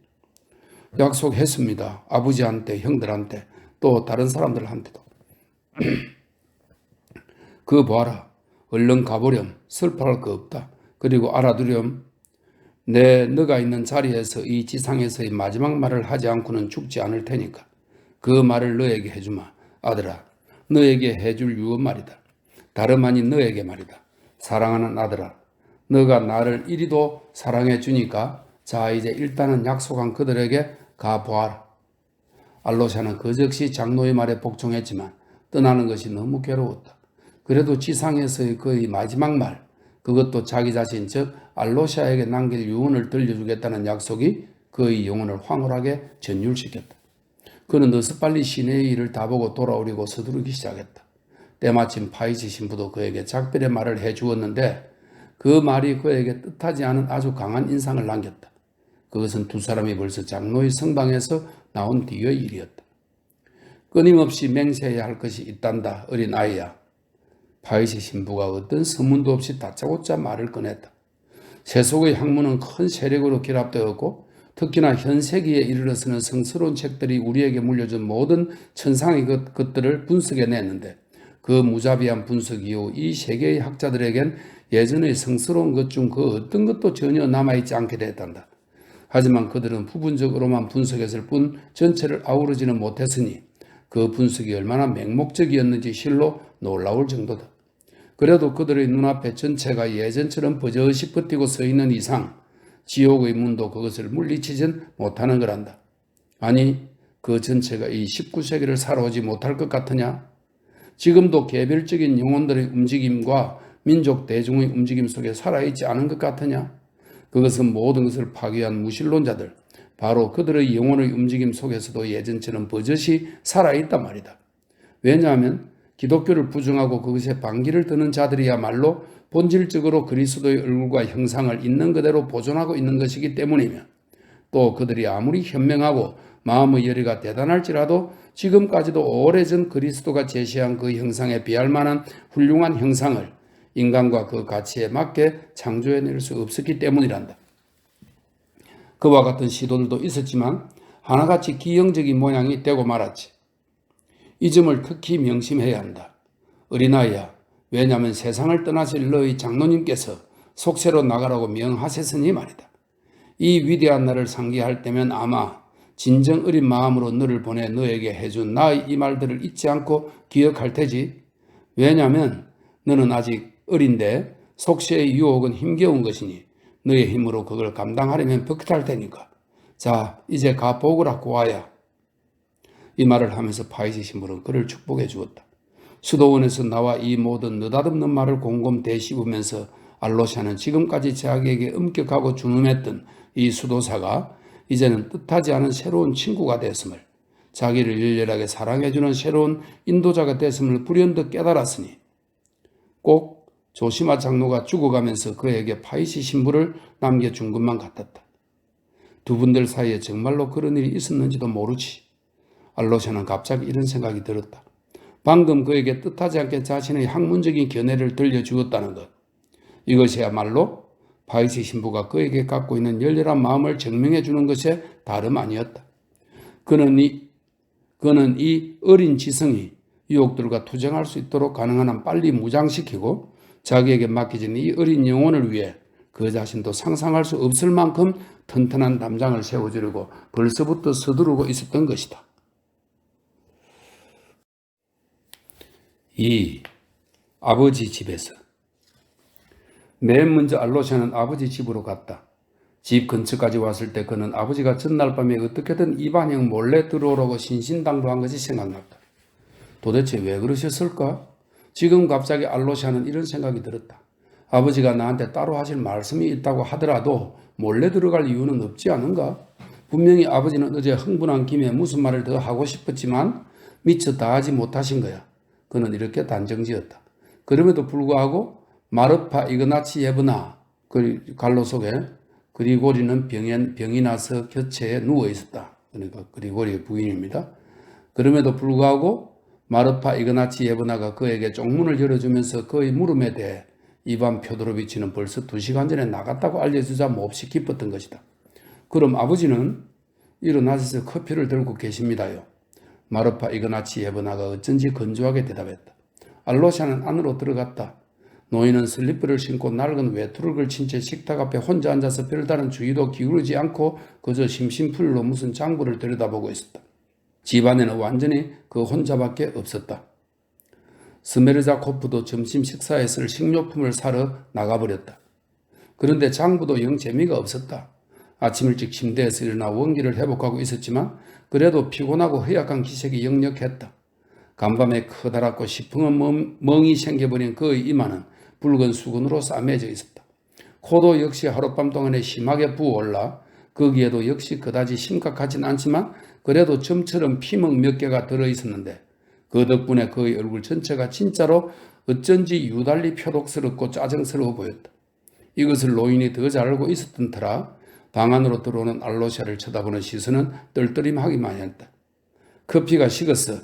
약속했습니다. 아버지한테, 형들한테, 또 다른 사람들한테도. 그거 봐라. 얼른 가보렴. 슬퍼할 거 없다. 그리고 알아두렴. 너가 있는 자리에서 이 지상에서의 마지막 말을 하지 않고는 죽지 않을 테니까. 그 말을 너에게 해주마. 아들아, 너에게 해줄 유언 말이다. 다름 아닌 너에게 말이다. 사랑하는 아들아, 너가 나를 이리도 사랑해 주니까 자 이제 일단은 약속한 그들에게 가보아라. 알로샤는 그 즉시 장로의 말에 복종했지만 떠나는 것이 너무 괴로웠다. 그래도 지상에서의 그의 마지막 말, 그것도 자기 자신 즉 알로샤에게 남길 유언을 들려주겠다는 약속이 그의 영혼을 황홀하게 전율시켰다. 그는 어서 빨리 시내의 일을 다 보고 돌아오려고 서두르기 시작했다. 때마침 파이시 신부도 그에게 작별의 말을 해주었는데 그 말이 그에게 뜻하지 않은 아주 강한 인상을 남겼다. 그것은 두 사람이 벌써 장로의 성방에서 나온 뒤의 일이었다. 끊임없이 맹세해야 할 것이 있단다, 어린 아이야. 파이시 신부가 어떤 서문도 없이 다짜고짜 말을 꺼냈다. 세속의 학문은 큰 세력으로 결합되었고 특히나 현세기에 이르러서는 성스러운 책들이 우리에게 물려준 모든 천상의 것들을 분석해냈는데 그 무자비한 분석 이후 이 세계의 학자들에겐 예전의 성스러운 것 중 그 어떤 것도 전혀 남아있지 않게 됐단다. 하지만 그들은 부분적으로만 분석했을 뿐 전체를 아우르지는 못했으니 그 분석이 얼마나 맹목적이었는지 실로 놀라울 정도다. 그래도 그들의 눈앞에 전체가 예전처럼 버젓이 버티고 서 있는 이상 지옥의 문도 그것을 물리치진 못하는 거란다. 아니, 그 전체가 이 19세기를 살아오지 못할 것 같으냐? 지금도 개별적인 영혼들의 움직임과 민족 대중의 움직임 속에 살아있지 않은 것 같으냐? 그것은 모든 것을 파괴한 무신론자들, 바로 그들의 영혼의 움직임 속에서도 예전처럼 버젓이 살아있단 말이다. 왜냐하면 기독교를 부정하고 그것에 반기를 드는 자들이야말로 본질적으로 그리스도의 얼굴과 형상을 있는 그대로 보존하고 있는 것이기 때문이며, 또 그들이 아무리 현명하고 마음의 열의가 대단할지라도 지금까지도 오래전 그리스도가 제시한 그 형상에 비할 만한 훌륭한 형상을 인간과 그 가치에 맞게 창조해낼 수 없었기 때문이란다. 그와 같은 시도들도 있었지만 하나같이 기형적인 모양이 되고 말았지. 이 점을 특히 명심해야 한다. 어린아이야, 왜냐하면 세상을 떠나실 너희 장로님께서 속세로 나가라고 명하셨으니 말이다. 이 위대한 날을 상기할 때면 아마 진정 어린 마음으로 너를 보내 너에게 해준 나의 이 말들을 잊지 않고 기억할 테지. 왜냐하면 너는 아직 어린데 속세의 유혹은 힘겨운 것이니 너의 힘으로 그걸 감당하려면 벅찰 테니까. 자, 이제 가 보거라 고아야. 이 말을 하면서 파이시 신부는 그를 축복해 주었다. 수도원에서 나와 이 모든 느닷없는 말을 곰곰 되씹으면서 알로샤는 지금까지 자기에게 엄격하고 준엄했던 이 수도사가 이제는 뜻하지 않은 새로운 친구가 됐음을, 자기를 열렬하게 사랑해주는 새로운 인도자가 됐음을 불현듯 깨달았으니 꼭 조시마 장로가 죽어가면서 그에게 파이시 신부를 남겨준 것만 같았다. 두 분들 사이에 정말로 그런 일이 있었는지도 모르지. 알로샤는 갑자기 이런 생각이 들었다. 방금 그에게 뜻하지 않게 자신의 학문적인 견해를 들려주었다는 것. 이것이야말로 파이시 신부가 그에게 갖고 있는 열렬한 마음을 증명해 주는 것에 다름 아니었다. 그는 이 어린 지성이 유혹들과 투쟁할 수 있도록 가능한 한 빨리 무장시키고 자기에게 맡겨진 이 어린 영혼을 위해 그 자신도 상상할 수 없을 만큼 튼튼한 담장을 세워주려고 벌써부터 서두르고 있었던 것이다. 2. 아버지 집에서. 맨 먼저 알로샤는 아버지 집으로 갔다. 집 근처까지 왔을 때 그는 아버지가 전날 밤에 어떻게든 이반영 몰래 들어오라고 신신당부한 것이 생각났다. 도대체 왜 그러셨을까? 지금 갑자기 알로샤는 이런 생각이 들었다. 아버지가 나한테 따로 하실 말씀이 있다고 하더라도 몰래 들어갈 이유는 없지 않은가? 분명히 아버지는 어제 흥분한 김에 무슨 말을 더 하고 싶었지만 미처 다 하지 못하신 거야. 그는 이렇게 단정지었다. 그럼에도 불구하고 마르파 이그나치 예브나, 그 갈로 속에 그리고리는 병이 나서 곁에 누워 있었다. 그러니까 그리고리의 부인입니다. 그럼에도 불구하고 마르파 이그나치 예브나가 그에게 쪽문을 열어주면서 그의 물음에 대해 이반 표도로비치는 벌써 2시간 전에 나갔다고 알려주자 몹시 기뻤던 것이다. 그럼 아버지는 일어나셔서 커피를 들고 계십니다요. 마르파 이그나치 예브나가 어쩐지 건조하게 대답했다. 알로샤는 안으로 들어갔다. 노인은 슬리퍼를 신고 낡은 외투를 걸친 채 식탁 앞에 혼자 앉아서 별다른 주의도 기울이지 않고 그저 심심풀이로 무슨 장부를 들여다보고 있었다. 집안에는 완전히 그 혼자밖에 없었다. 스메르자코프도 점심 식사에 쓸 식료품을 사러 나가버렸다. 그런데 장부도 영 재미가 없었다. 아침 일찍 침대에서 일어나 원기를 회복하고 있었지만 그래도 피곤하고 허약한 기색이 역력했다. 간밤에 커다랗고 시풍은 멍이 생겨버린 그의 이마는 붉은 수건으로 싸매져 있었다. 코도 역시 하룻밤 동안에 심하게 부어올라 거기에도 역시 그다지 심각하진 않지만 그래도 점처럼 피멍 몇 개가 들어있었는데 그 덕분에 그의 얼굴 전체가 진짜로 어쩐지 유달리 표독스럽고 짜증스러워 보였다. 이것을 노인이 더 잘 알고 있었던 터라 방 안으로 들어오는 알로샤를 쳐다보는 시선은 떨떠림하기만 했다. 커피가 식었어.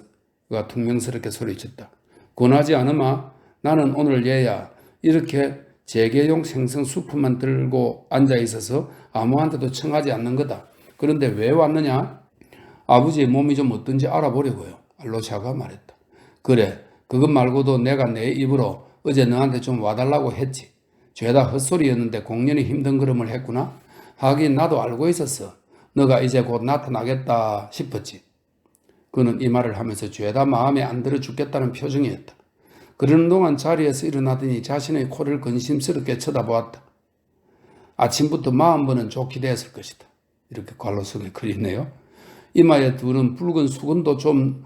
그가 퉁명스럽게 소리쳤다. 권하지 않으마. 나는 오늘 얘야 이렇게 재개용 생선 수프만 들고 앉아있어서 아무한테도 청하지 않는 거다. 그런데 왜 왔느냐? 아버지의 몸이 좀 어떤지 알아보려고요. 알로샤가 말했다. 그래, 그것 말고도 내가 내 입으로 어제 너한테 좀 와달라고 했지. 죄다 헛소리였는데 공연히 힘든 걸음을 했구나. 하긴 나도 알고 있었어. 너가 이제 곧 나타나겠다 싶었지. 그는 이 말을 하면서 죄다 마음에 안 들어 죽겠다는 표정이었다. 그러는 동안 자리에서 일어나더니 자신의 코를 근심스럽게 쳐다보았다. 아침부터 마음보는 좋게 되었을 것이다. 이렇게 괄호 속에 글이 있네요. 이마에 두른 붉은 수건도 좀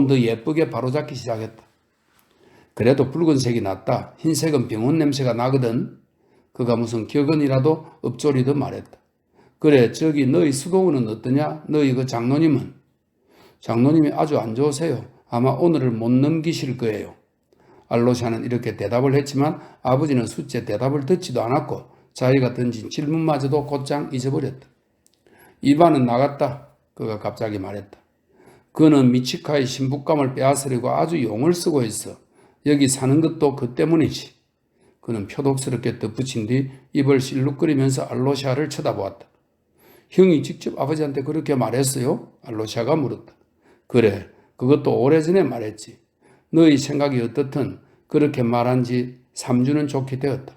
더 예쁘게 바로잡기 시작했다. 그래도 붉은색이 낫다. 흰색은 병원 냄새가 나거든. 그가 무슨 격언이라도 읊조리듯 말했다. 그래, 저기 너희 수동은 어떠냐? 너희 그 장로님은? 장로님이 아주 안 좋으세요. 아마 오늘을 못 넘기실 거예요. 알로샤는 이렇게 대답을 했지만 아버지는 숫째 대답을 듣지도 않았고 자기가 던진 질문마저도 곧장 잊어버렸다. 이반은 나갔다. 그가 갑자기 말했다. 그는 미치카의 신부감을 빼앗으려고 아주 용을 쓰고 있어. 여기 사는 것도 그 때문이지. 그는 표독스럽게 덧붙인 뒤 입을 실룩거리면서 알로샤를 쳐다보았다. 형이 직접 아버지한테 그렇게 말했어요? 알로샤가 물었다. 그래, 그것도 오래전에 말했지. 너희 생각이 어떻든 그렇게 말한 지 3주는 좋게 되었다.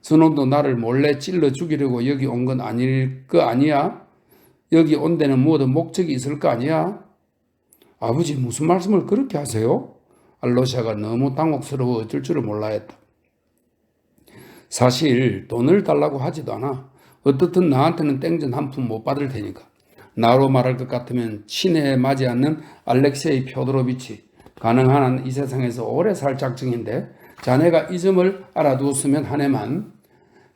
선원도 나를 몰래 찔러 죽이려고 여기 온 건 아닐 거 아니야? 여기 온 데는 뭐든 목적이 있을 거 아니야? 아버지 무슨 말씀을 그렇게 하세요? 알로샤가 너무 당혹스러워 어쩔 줄을 몰라 했다. 사실 돈을 달라고 하지도 않아. 어떻든 나한테는 땡전 한 푼 못 받을 테니까. 나로 말할 것 같으면 친애에 맞지 않는 알렉세이 표도로비치. 가능한 한 이 세상에서 오래 살 작정인데 자네가 이 점을 알아두었으면 하네만.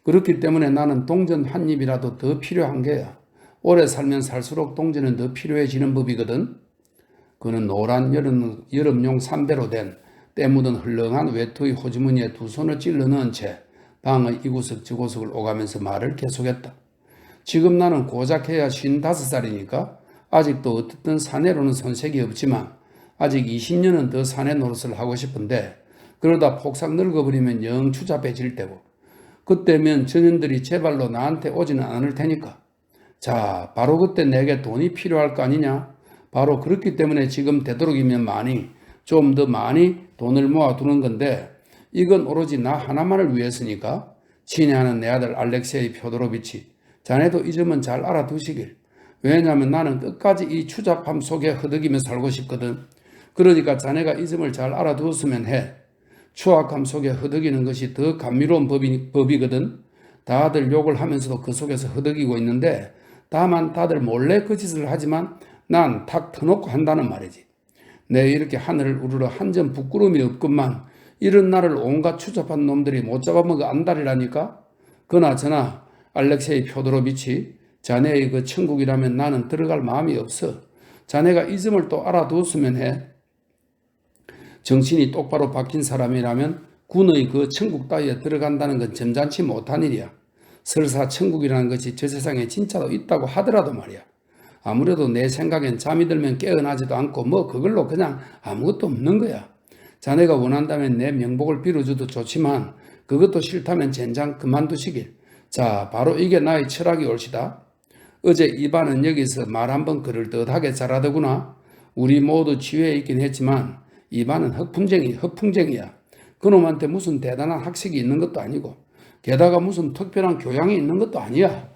그렇기 때문에 나는 동전 한 입이라도 더 필요한 게야. 오래 살면 살수록 동전은 더 필요해지는 법이거든. 그는 노란 여름용 삼배로 된 때 묻은 헐렁한 외투의 호주머니에 두 손을 찔러 넣은 채 방의 이구석 저구석을 오가면서 말을 계속했다. 지금 나는 고작 해야 55살이니까 아직도 어떻든 사내로는 손색이 없지만 아직 20년은 더 사내 노릇을 하고 싶은데 그러다 폭삭 늙어버리면 영 추잡해질 때고 그때면 전현들이 제발로 나한테 오지는 않을 테니까. 자, 바로 그때 내게 돈이 필요할 거 아니냐? 바로 그렇기 때문에 지금 되도록이면 좀 더 많이 돈을 모아두는 건데 이건 오로지 나 하나만을 위해서니까. 친애하는 내 아들 알렉세이 표도로비치, 자네도 이 점은 잘 알아두시길. 왜냐하면 나는 끝까지 이 추잡함 속에 허덕이며 살고 싶거든. 그러니까 자네가 이 점을 잘 알아두었으면 해. 추악함 속에 허덕이는 것이 더 감미로운 법이거든. 다들 욕을 하면서도 그 속에서 허덕이고 있는데 다만 다들 몰래 그 짓을 하지만 난 탁 터놓고 한다는 말이지. 내 이렇게 하늘을 우러러 한 점 부끄러움이 없건만 이런 나를 온갖 추잡한 놈들이 못 잡아먹어 안달이라니까. 그나저나 알렉세이 표도로비치, 자네의 그 천국이라면 나는 들어갈 마음이 없어. 자네가 이 점을 또 알아두었으면 해. 정신이 똑바로 박힌 사람이라면 군의 그 천국 따위에 들어간다는 건 점잖지 못한 일이야. 설사 천국이라는 것이 저 세상에 진짜로 있다고 하더라도 말이야. 아무래도 내 생각엔 잠이 들면 깨어나지도 않고 뭐 그걸로 그냥 아무것도 없는 거야. 자네가 원한다면 내 명복을 빌어줘도 좋지만 그것도 싫다면 젠장 그만두시길. 자, 바로 이게 나의 철학이 옳시다. 어제 이반은 여기서 말 한번 그럴듯하게 잘하더구나. 우리 모두 지혜에 있긴 했지만 이반은 허풍쟁이야. 그놈한테 무슨 대단한 학식이 있는 것도 아니고 게다가 무슨 특별한 교양이 있는 것도 아니야.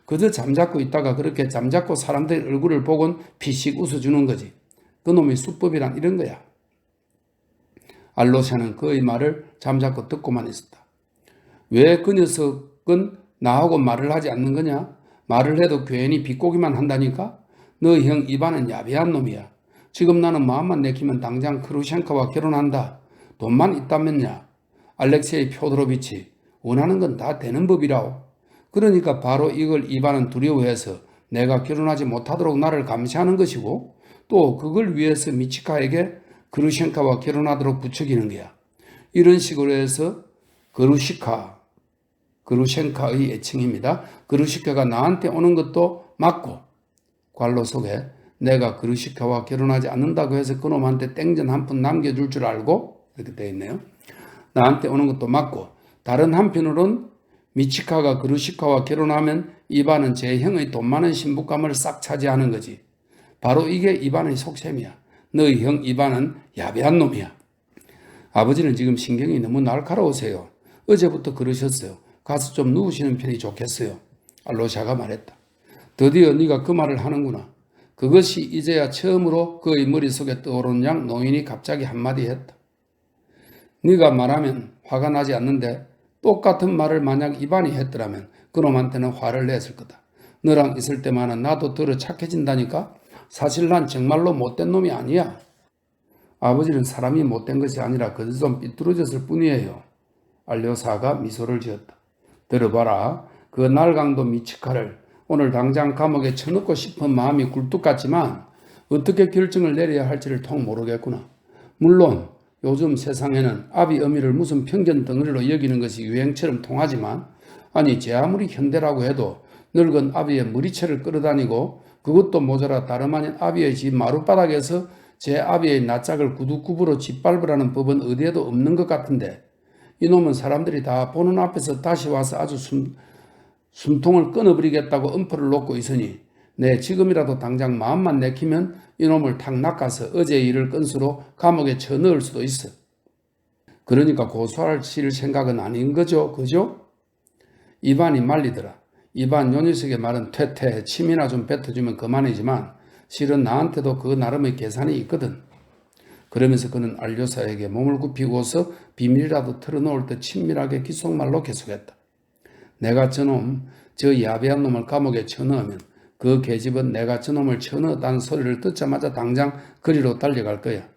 그저 잠자코 있다가 그렇게 잠자코 사람들의 얼굴을 보곤 피식 웃어주는 거지. 그놈의 수법이란 이런 거야. 알로샤는 그의 말을 잠자코 듣고만 있었다. 왜 그 녀석은 나하고 말을 하지 않는 거냐? 말을 해도 괜히 비꼬기만 한다니까? 너 형 이반은 야비한 놈이야. 지금 나는 마음만 내키면 당장 크루셴카와 결혼한다. 돈만 있다면야. 알렉세이 표도로비치, 원하는 건 다 되는 법이라오. 그러니까 바로 이걸 이반은 두려워해서 내가 결혼하지 못하도록 나를 감시하는 것이고 또 그걸 위해서 미치카에게 그루셴카와 결혼하도록 부추기는 거야. 이런 식으로 해서 그루셴카의 애칭입니다. 그루시카가 나한테 오는 것도 맞고 괄호 속에 내가 그루시카와 결혼하지 않는다고 해서 그놈한테 땡전 한 푼 남겨줄 줄 알고 이렇게 되어 있네요. 나한테 오는 것도 맞고 다른 한편으론 미치카가 그루시카와 결혼하면 이반은 제 형의 돈 많은 신부감을 싹 차지하는 거지. 바로 이게 이반의 속셈이야. 너희 형 이반은 야비한 놈이야. 아버지는 지금 신경이 너무 날카로우세요. 어제부터 그러셨어요. 가서 좀 누우시는 편이 좋겠어요. 알로샤가 말했다. 드디어 네가 그 말을 하는구나. 그것이 이제야 처음으로 그의 머릿속에 떠오르는 양 노인이 갑자기 한마디 했다. 네가 말하면 화가 나지 않는데 똑같은 말을 만약 이반이 했더라면 그놈한테는 화를 냈을 거다. 너랑 있을 때만은 나도 더러 착해진다니까? 사실 난 정말로 못된 놈이 아니야. 아버지는 사람이 못된 것이 아니라 그저 좀 삐뚤어졌을 뿐이에요. 알료사가 미소를 지었다. 들어봐라. 그 날강도 미치카를 오늘 당장 감옥에 쳐넣고 싶은 마음이 굴뚝 같지만 어떻게 결정을 내려야 할지를 통 모르겠구나. 물론 요즘 세상에는 아비 어미를 무슨 편견 덩어리로 여기는 것이 유행처럼 통하지만 아니 제 아무리 현대라고 해도 늙은 아비의 머리채를 끌어다니고 그것도 모자라 다름 아닌 아비의 집 마룻바닥에서 제 아비의 낯짝을 구두굽으로 짓밟으라는 법은 어디에도 없는 것 같은데 이놈은 사람들이 다 보는 앞에서 다시 와서 아주 숨통을 끊어버리겠다고 엄포를 놓고 있으니 내 지금이라도 당장 마음만 내키면 이놈을 탁 낚아서 어제의 일을 건수로 감옥에 쳐넣을 수도 있어. 그러니까 고소하실 생각은 아닌 거죠. 그죠? 이반이 말리더라. 이반 요 녀석의 말은 퇴퇴 침이나 좀 뱉어주면 그만이지만 실은 나한테도 그 나름의 계산이 있거든. 그러면서 그는 알료사에게 몸을 굽히고서 비밀이라도 털어놓을 듯 친밀하게 귓속말로 계속했다. 내가 저놈, 저 야비한 놈을 감옥에 쳐넣으면 그 계집은 내가 저놈을 쳐넣었다는 소리를 듣자마자 당장 그리로 달려갈 거야.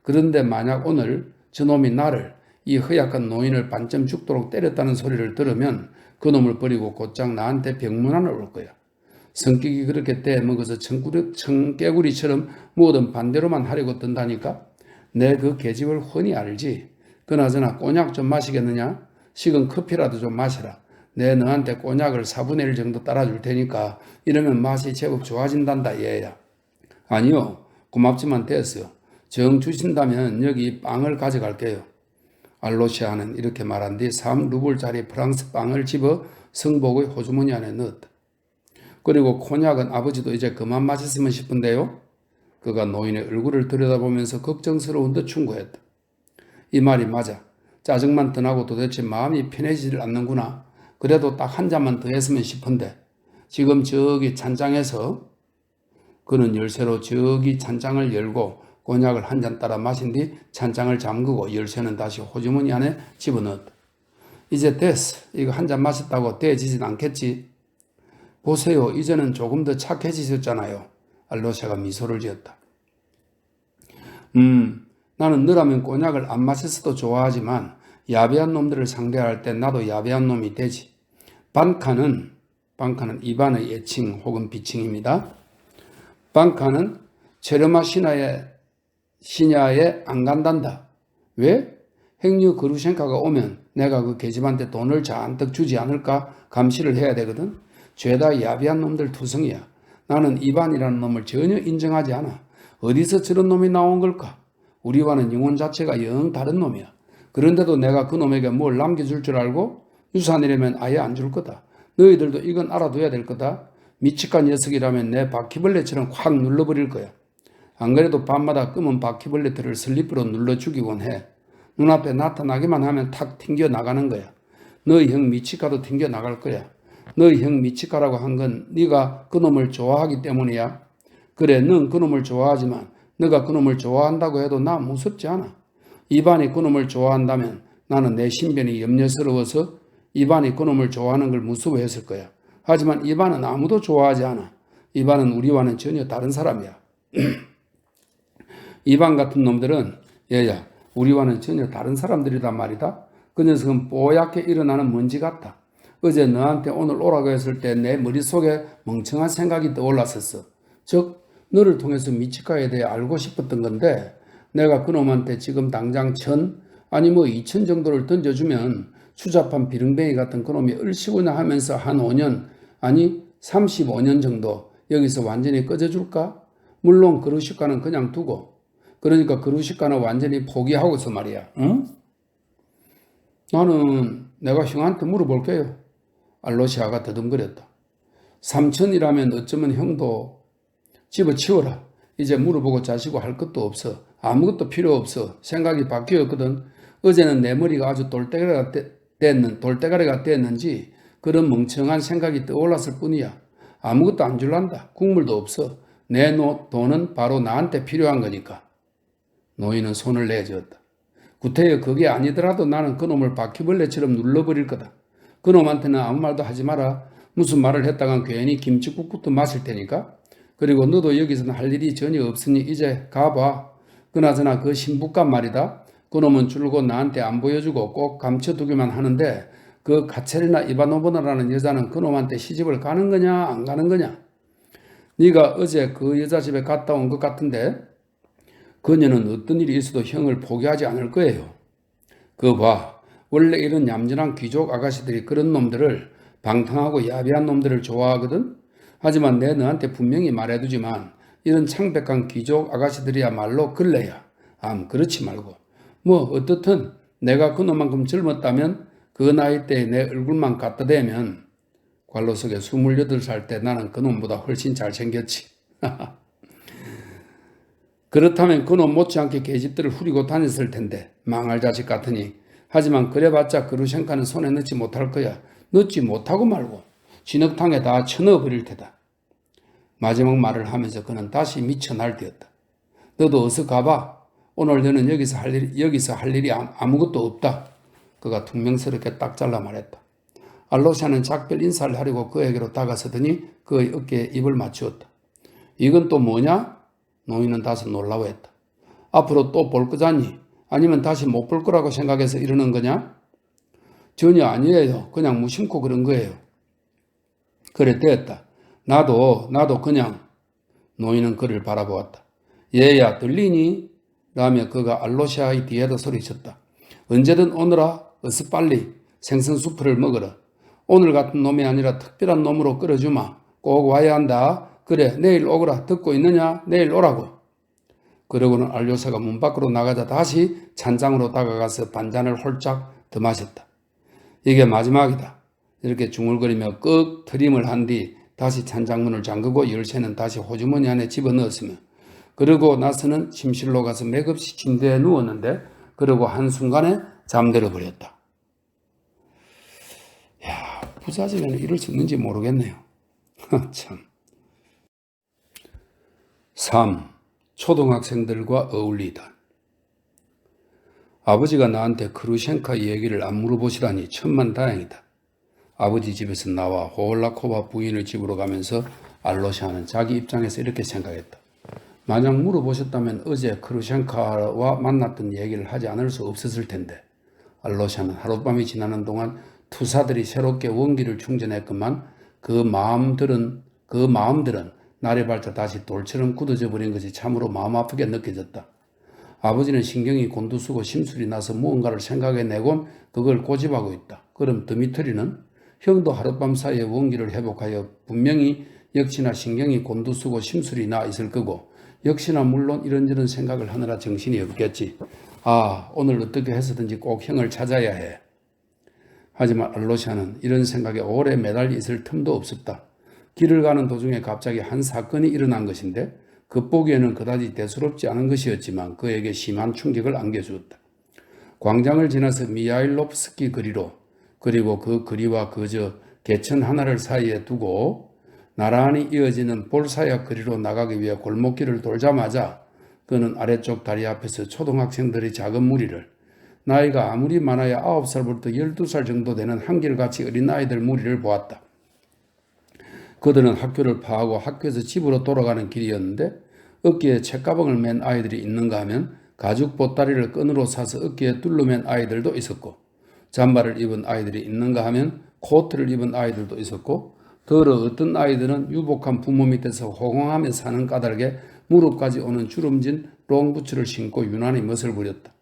그런데 만약 오늘 저놈이 나를, 이 허약한 노인을 반쯤 죽도록 때렸다는 소리를 들으면 그놈을 버리고 곧장 나한테 병문안을 올 거야. 성격이 그렇게 떼먹어서 청개구리처럼 뭐든 반대로만 하려고 든다니까? 내 그 계집을 훤히 알지. 그나저나 꼬냑 좀 마시겠느냐? 식은 커피라도 좀 마셔라. 내 너한테 꼬냑을 4분의 1 정도 따라줄 테니까 이러면 맛이 제법 좋아진단다 얘야. 아니요. 고맙지만 됐어요. 정 주신다면 여기 빵을 가져갈게요. 알로시아는 이렇게 말한 뒤 3루블짜리 프랑스 빵을 집어 성복의 호주머니 안에 넣었다. 그리고 콘약은 아버지도 이제 그만 마셨으면 싶은데요. 그가 노인의 얼굴을 들여다보면서 걱정스러운 듯 충고했다. 이 말이 맞아. 짜증만 더 나고 도대체 마음이 편해지질 않는구나. 그래도 딱 한 잔만 더 했으면 싶은데 지금 저기 찬장에서 그는 열쇠로 저기 찬장을 열고 곤약을 한 잔 따라 마신 뒤 찬장을 잠그고 열쇠는 다시 호주머니 안에 집어넣었다. 이제 됐어. 이거 한 잔 마셨다고 떼지진 않겠지. 보세요. 이제는 조금 더 착해지셨잖아요. 알로샤가 미소를 지었다. 나는 너라면 꼬냑을 안 마셨어도 좋아하지만 야비한 놈들을 상대할 땐 나도 야비한 놈이 되지. 방카는 이반의 애칭 혹은 비칭입니다. 방카는 체르마 시냐에 안 간단다. 왜? 행류 그루셴카가 오면 내가 그 계집한테 돈을 잔뜩 주지 않을까 감시를 해야 되거든. 죄다 야비한 놈들 투성이야. 나는 이반이라는 놈을 전혀 인정하지 않아. 어디서 저런 놈이 나온 걸까? 우리와는 영혼 자체가 영 다른 놈이야. 그런데도 내가 그 놈에게 뭘 남겨줄 줄 알고? 유산이라면 아예 안 줄 거다. 너희들도 이건 알아둬야 될 거다. 미치간 녀석이라면 내 바퀴벌레처럼 확 눌러버릴 거야. 안 그래도 밤마다 검은 바퀴벌레들을 슬리퍼로 눌러 죽이곤 해. 눈앞에 나타나기만 하면 탁 튕겨 나가는 거야. 너희 형 미치카도 튕겨 나갈 거야. 너희 형 미치카라고 한 건 네가 그놈을 좋아하기 때문이야. 그래, 넌 그놈을 좋아하지만 너가 그놈을 좋아한다고 해도 나 무섭지 않아. 이반이 그놈을 좋아한다면 나는 내 신변이 염려스러워서 이반이 그놈을 좋아하는 걸 무서워했을 거야. 하지만 이반은 아무도 좋아하지 않아. 이반은 우리와는 전혀 다른 사람이야. 이반 같은 놈들은 얘야 우리와는 전혀 다른 사람들이란 말이다. 그 녀석은 뽀얗게 일어나는 먼지 같다. 어제 너한테 오늘 오라고 했을 때 내 머릿속에 멍청한 생각이 떠올랐었어. 즉 너를 통해서 미치카에 대해 알고 싶었던 건데 내가 그놈한테 지금 당장 1,000 아니 뭐 2,000 정도를 던져주면 추잡한 비릉뱅이 같은 그놈이 얼씨구나 하면서 한 5년 아니 35년 정도 여기서 완전히 꺼져줄까? 물론 그루시카는 그냥 두고 그러니까 그루시카는 완전히 포기하고서 말이야. 응? 나는 내가 형한테 물어볼게요. 알로시아가 더듬거렸다. 3,000이라면 어쩌면 형도 집어치워라. 이제 물어보고 자시고 할 것도 없어. 아무것도 필요 없어. 생각이 바뀌었거든. 어제는 내 머리가 아주 돌대가리가 됐는지 그런 멍청한 생각이 떠올랐을 뿐이야. 아무것도 안 줄란다. 국물도 없어. 내 돈은 바로 나한테 필요한 거니까. 노인은 손을 내저었다. 구태여 그게 아니더라도 나는 그놈을 바퀴벌레처럼 눌러버릴 거다. 그놈한테는 아무 말도 하지 마라. 무슨 말을 했다간 괜히 김치국부터 마실 테니까. 그리고 너도 여기서는 할 일이 전혀 없으니 이제 가봐. 그나저나 그 신부감 말이다. 그놈은 줄곧 나한테 안 보여주고 꼭 감춰두기만 하는데 그 가체리나 이바노보나라는 여자는 그놈한테 시집을 가는 거냐 안 가는 거냐. 네가 어제 그 여자 집에 갔다 온 것 같은데 그녀는 어떤 일이 있어도 형을 포기하지 않을 거예요. 그거 봐. 원래 이런 얌전한 귀족 아가씨들이 그런 놈들을 방탕하고 야비한 놈들을 좋아하거든. 하지만 내 너한테 분명히 말해두지만 이런 창백한 귀족 아가씨들이야말로 걸레야. 그렇지 말고. 뭐 어떻든 내가 그놈만큼 젊었다면 그 나이 때에 내 얼굴만 갖다 대면 관로석에 28살 때 나는 그놈보다 훨씬 잘생겼지. 그렇다면 그놈 못지않게 계집들을 후리고 다녔을 텐데 망할 자식 같으니. 하지만 그래봤자 그루셴카는 손에 넣지 못할 거야. 넣지 못하고 말고 진흙탕에 다 쳐넣어버릴 테다. 마지막 말을 하면서 그는 다시 미쳐 날뛰었다. 너도 어서 가봐. 오늘 너는 여기서 할 일이 아무것도 없다. 그가 퉁명스럽게 딱 잘라 말했다. 알로샤는 작별 인사를 하려고 그에게로 다가서더니 그의 어깨에 입을 맞추었다. 이건 또 뭐냐? 노인은 다소 놀라워했다. 앞으로 또 볼 거잖니? 아니면 다시 못 볼 거라고 생각해서 이러는 거냐? 전혀 아니에요. 그냥 무심코 그런 거예요. 그래 됐다. 나도 그냥. 노인은 그를 바라보았다. 얘야 들리니? 라며 그가 알로시아의 뒤에다 소리쳤다. 언제든 오너라. 어서 빨리 생선수프를 먹어라. 오늘 같은 놈이 아니라 특별한 놈으로 끌어주마. 꼭 와야 한다. 그래 내일 오거라. 듣고 있느냐? 내일 오라고. 그러고는 알료사가 문 밖으로 나가자 다시 찬장으로 다가가서 반잔을 홀짝 더 마셨다. 이게 마지막이다. 이렇게 중얼거리며 끄 트림을 한 뒤 다시 찬장문을 잠그고 열쇠는 다시 호주머니 안에 집어넣었으며 그러고 나서는 침실로 가서 맥없이 침대에 누웠는데 그러고 한순간에 잠들어 버렸다. 야, 부자집에는 이럴 수 있는지 모르겠네요. 참. 3. 초등학생들과 어울리다. 아버지가 나한테 크루셴카 얘기를 안 물어보시다니 천만다행이다. 아버지 집에서 나와 호홀라코바 부인의 집으로 가면서 알로샤는 자기 입장에서 이렇게 생각했다. 만약 물어보셨다면 어제 크루셴카와 만났던 얘기를 하지 않을 수 없었을 텐데 알로샤는 하룻밤이 지나는 동안 투사들이 새롭게 원기를 충전했건만 그 마음들은 날이 밝자 다시 돌처럼 굳어져 버린 것이 참으로 마음 아프게 느껴졌다. 아버지는 신경이 곤두서고 심술이 나서 무언가를 생각해내곤 그걸 고집하고 있다. 그럼 드미트리는 형도 하룻밤 사이에 원기를 회복하여 분명히 역시나 신경이 곤두서고 심술이 나 있을 거고 역시나 물론 이런저런 생각을 하느라 정신이 없겠지. 오늘 어떻게 해서든지 꼭 형을 찾아야 해. 하지만 알로샤는 이런 생각에 오래 매달려 있을 틈도 없었다. 길을 가는 도중에 갑자기 한 사건이 일어난 것인데 겉보기에는 그다지 대수롭지 않은 것이었지만 그에게 심한 충격을 안겨주었다. 광장을 지나서 미하일롭스키 거리로 그리고 그 거리와 그저 개천 하나를 사이에 두고 나란히 이어지는 볼사약 거리로 나가기 위해 골목길을 돌자마자 그는 아래쪽 다리 앞에서 초등학생들의 작은 무리를 나이가 아무리 많아야 9살부터 12살 정도 되는 한결같이 어린 아이들 무리를 보았다. 그들은 학교를 파하고 학교에서 집으로 돌아가는 길이었는데 어깨에 책가방을 맨 아이들이 있는가 하면 가죽 보따리를 끈으로 사서 어깨에 둘러맨 아이들도 있었고 잠바를 입은 아이들이 있는가 하면 코트를 입은 아이들도 있었고 더러 어떤 아이들은 유복한 부모 밑에서 호강하며 사는 까닭에 무릎까지 오는 주름진 롱부츠를 신고 유난히 멋을 부렸다.